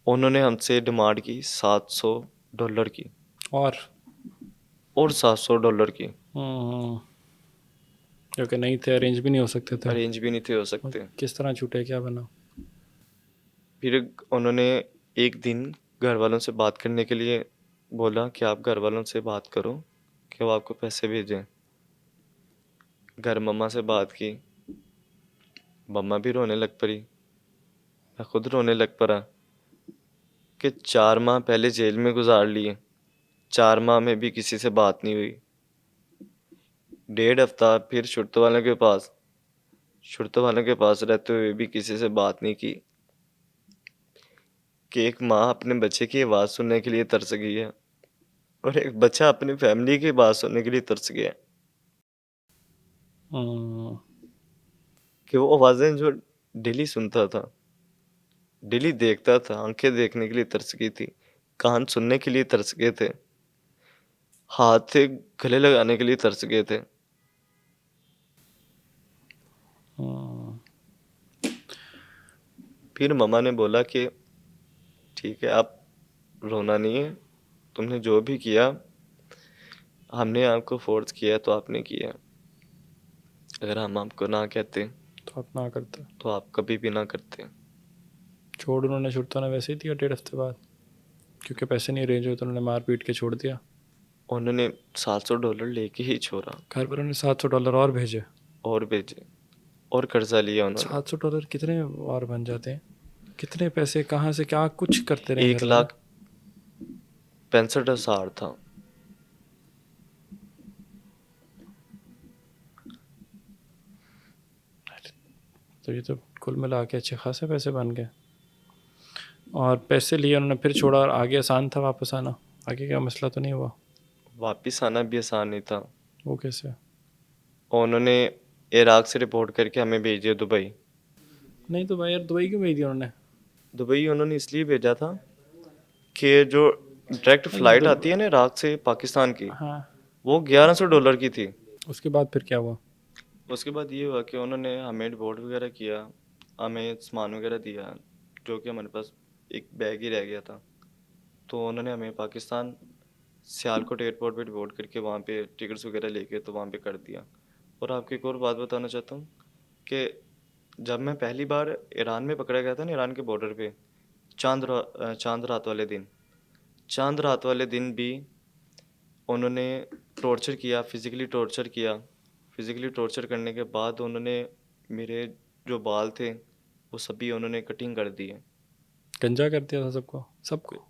A: उन्होंने हमसे डिमांड की $700 की, और $700 की।
B: जो कि नहीं थे, अरेंज भी नहीं हो सकते थे।
A: अरेंज भी नहीं थे हो
B: और
A: सकते।
B: किस तरह छूटे, क्या बना?
A: फिर उन्होंने एक दिन घर वालों से बात करने के लिए बोला कि आप घर वालों से बात करो कि वो आपको पैसे भेजें। घर मम्मा से बात की, मम्मा भी रोने लग पड़ी, मैं खुद रोने लग पड़ा कि 4 माह पहले जेल में गुजार लिए, 4 माह में भी किसी से बात नहीं हुई। 1.5 हफ्ता फिर शुरतों वालों के पास रहते हुए भी किसी से बात नहीं की कि एक माँ अपने बच्चे की आवाज़ सुनने के लिए तरस गई है और एक बच्चा अपनी फैमिली की बात सुनने के लिए तरस गया है।
B: हम्म।
A: कि वो आवाज़ें जो डेली सुनता था, डेली देखता था, आंखें देखने के लिए तरस गई थी, कान सुनने के लिए तरस गए थे, हाथ से गले लगाने के लिए तरस गए थे।
B: हम्म।
A: फिर मम्मा ने बोला कि ठीक है, आप रोना नहीं है, तुमने जो भी किया हमने आपको फोर्स किया तो आपने किया। अगर हम आपको ना कहते
B: तो आप ना करते?
A: तो आप कभी भी ना करते।
B: छोड़ उन्होंने शुरता ने वैसे ही दिया 1.5 हफ्ते बाद, क्योंकि पैसे नहीं अरेंज हुए तो उन्होंने मार पीट के छोड़ दिया।
A: उन्होंने $700 लेके ही छोड़ा
B: घर पर उन्होंने $700 और भेजे?
A: और भेजे, और कर्जा लिया उन्होंने।
B: $700 कितने और बन जाते हैं? कितने पैसे कहाँ से क्या कुछ करते रहे घर
A: एक
B: वाले?
A: लाख 65,000 था।
B: तो ये तो कुल मिला के अच्छे खासे पैसे बन गए। और पैसे लिए उन्होंने, फिर छोड़ा, और आगे आसान था वापस आना? आगे क्या मसला तो नहीं हुआ?
A: वापिस आना भी आसान नहीं था।
B: वो कैसे?
A: और उन्होंने इराक से रिपोर्ट करके हमें भेज दिया दुबई।
B: नहीं तो भाई यार, दुबई क्यों भेज दिया उन्होंने?
A: दुबई उन्होंने इसलिए भेजा था कि जो डायरेक्ट
B: नहीं
A: फ़्लाइट आती है ना इराक से पाकिस्तान की,
B: हाँ,
A: वो $1100 की थी।
B: उसके बाद फिर क्या हुआ?
A: उसके बाद ये हुआ कि उन्होंने हमें डिपोर्ट वगैरह किया, हमें सामान वगैरह दिया, जो कि हमारे पास एक बैग ही रह गया था। तो उन्होंने हमें पाकिस्तान सियालकोट एयरपोर्ट पे डिपोर्ट करके वहाँ पे टिकट्स वगैरह लेके तो वहाँ पे कर दिया। और आपको एक और बात बताना चाहता हूँ कि जब मैं पहली बार ईरान में पकड़ा गया था ना, ईरान के बॉर्डर पे, चांद रात वाले दिन, चांद रात वाले दिन भी उन्होंने टॉर्चर किया, फिज़िकली टॉर्चर करने के बाद उन्होंने मेरे जो बाल थे वो सभी उन्होंने कटिंग कर दिए।
B: गंजा कर दिया था सबको,
A: क-
B: सबको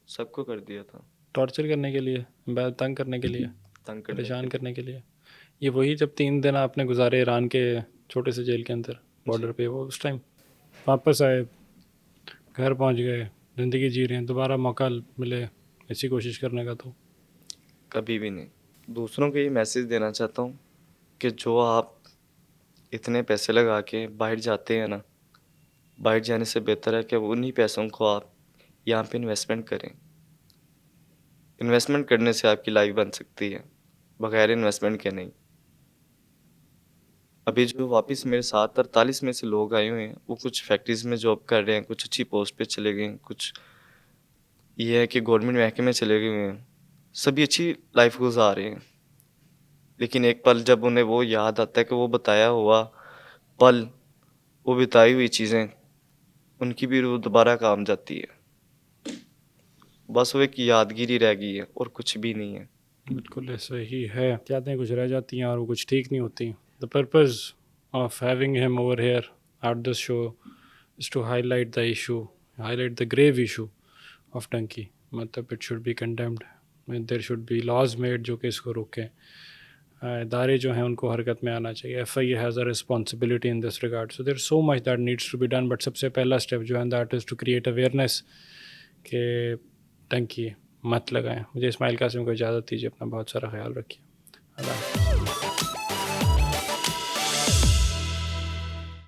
A: सबको कर दिया था,
B: टॉर्चर करने के लिए, तंग करने के लिए,
A: तंग करने के
B: परेशान
A: लिए।
B: करने के लिए। ये वही जब 3 दिन आपने गुजारे ईरान के छोटे से जेल के अंदर,
A: जी।
B: बॉर्डर पे, वो उस टाइम वापस आए, घर पहुंच गए, ज़िंदगी जी रहे हैं, दोबारा मौका मिले ऐसी कोशिश करने का तो?
A: कभी भी नहीं। दूसरों को ये मैसेज देना चाहता हूँ कि जो आप इतने पैसे लगा के बाहर जाते हैं ना, बाहर जाने से बेहतर है कि उन्हीं पैसों को आप यहाँ पे इन्वेस्टमेंट करें। इन्वेस्टमेंट करने से आपकी लाइफ बन सकती है, बगैर इन्वेस्टमेंट के नहीं। अभी जो वापस मेरे साथ 48 में से लोग आए हुए हैं, वो कुछ फैक्ट्रीज में जॉब कर रहे हैं, कुछ अच्छी पोस्ट पे चले गए हैं, कुछ ये है कि गवर्नमेंट महकमे में चले गए हुए हैं। सभी अच्छी लाइफ गुजार रहे हैं, लेकिन एक पल जब उन्हें वो याद आता है कि वो बताया हुआ पल, वो बिताई हुई चीज़ें, उनकी भी रूह दोबारा काम जाती है। बस वो एक यादगिरी रह गई है और कुछ भी नहीं है।
B: बिल्कुल ऐसा ही है, यादें कुछ रह जाती हैं और वो कुछ ठीक नहीं होती। The purpose of having him over here at this show is to highlight the issue, highlight the grave issue of टंकी। मतलब it should be condemned, there should be laws made जो कि इसको रोकें। इदारे जो हैं उनको हरकत में आना चाहिए। FIA has a responsibility in this regard, so there so much that needs to be done. But सबसे पहला स्टेप जो है that is to create awareness कि टंकी मत लगाएं। मुझे इस्माइल कासिम को इजाज़त दीजिए, अपना बहुत सारा ख्याल रखिए। अल्लाह हाफ़िज़।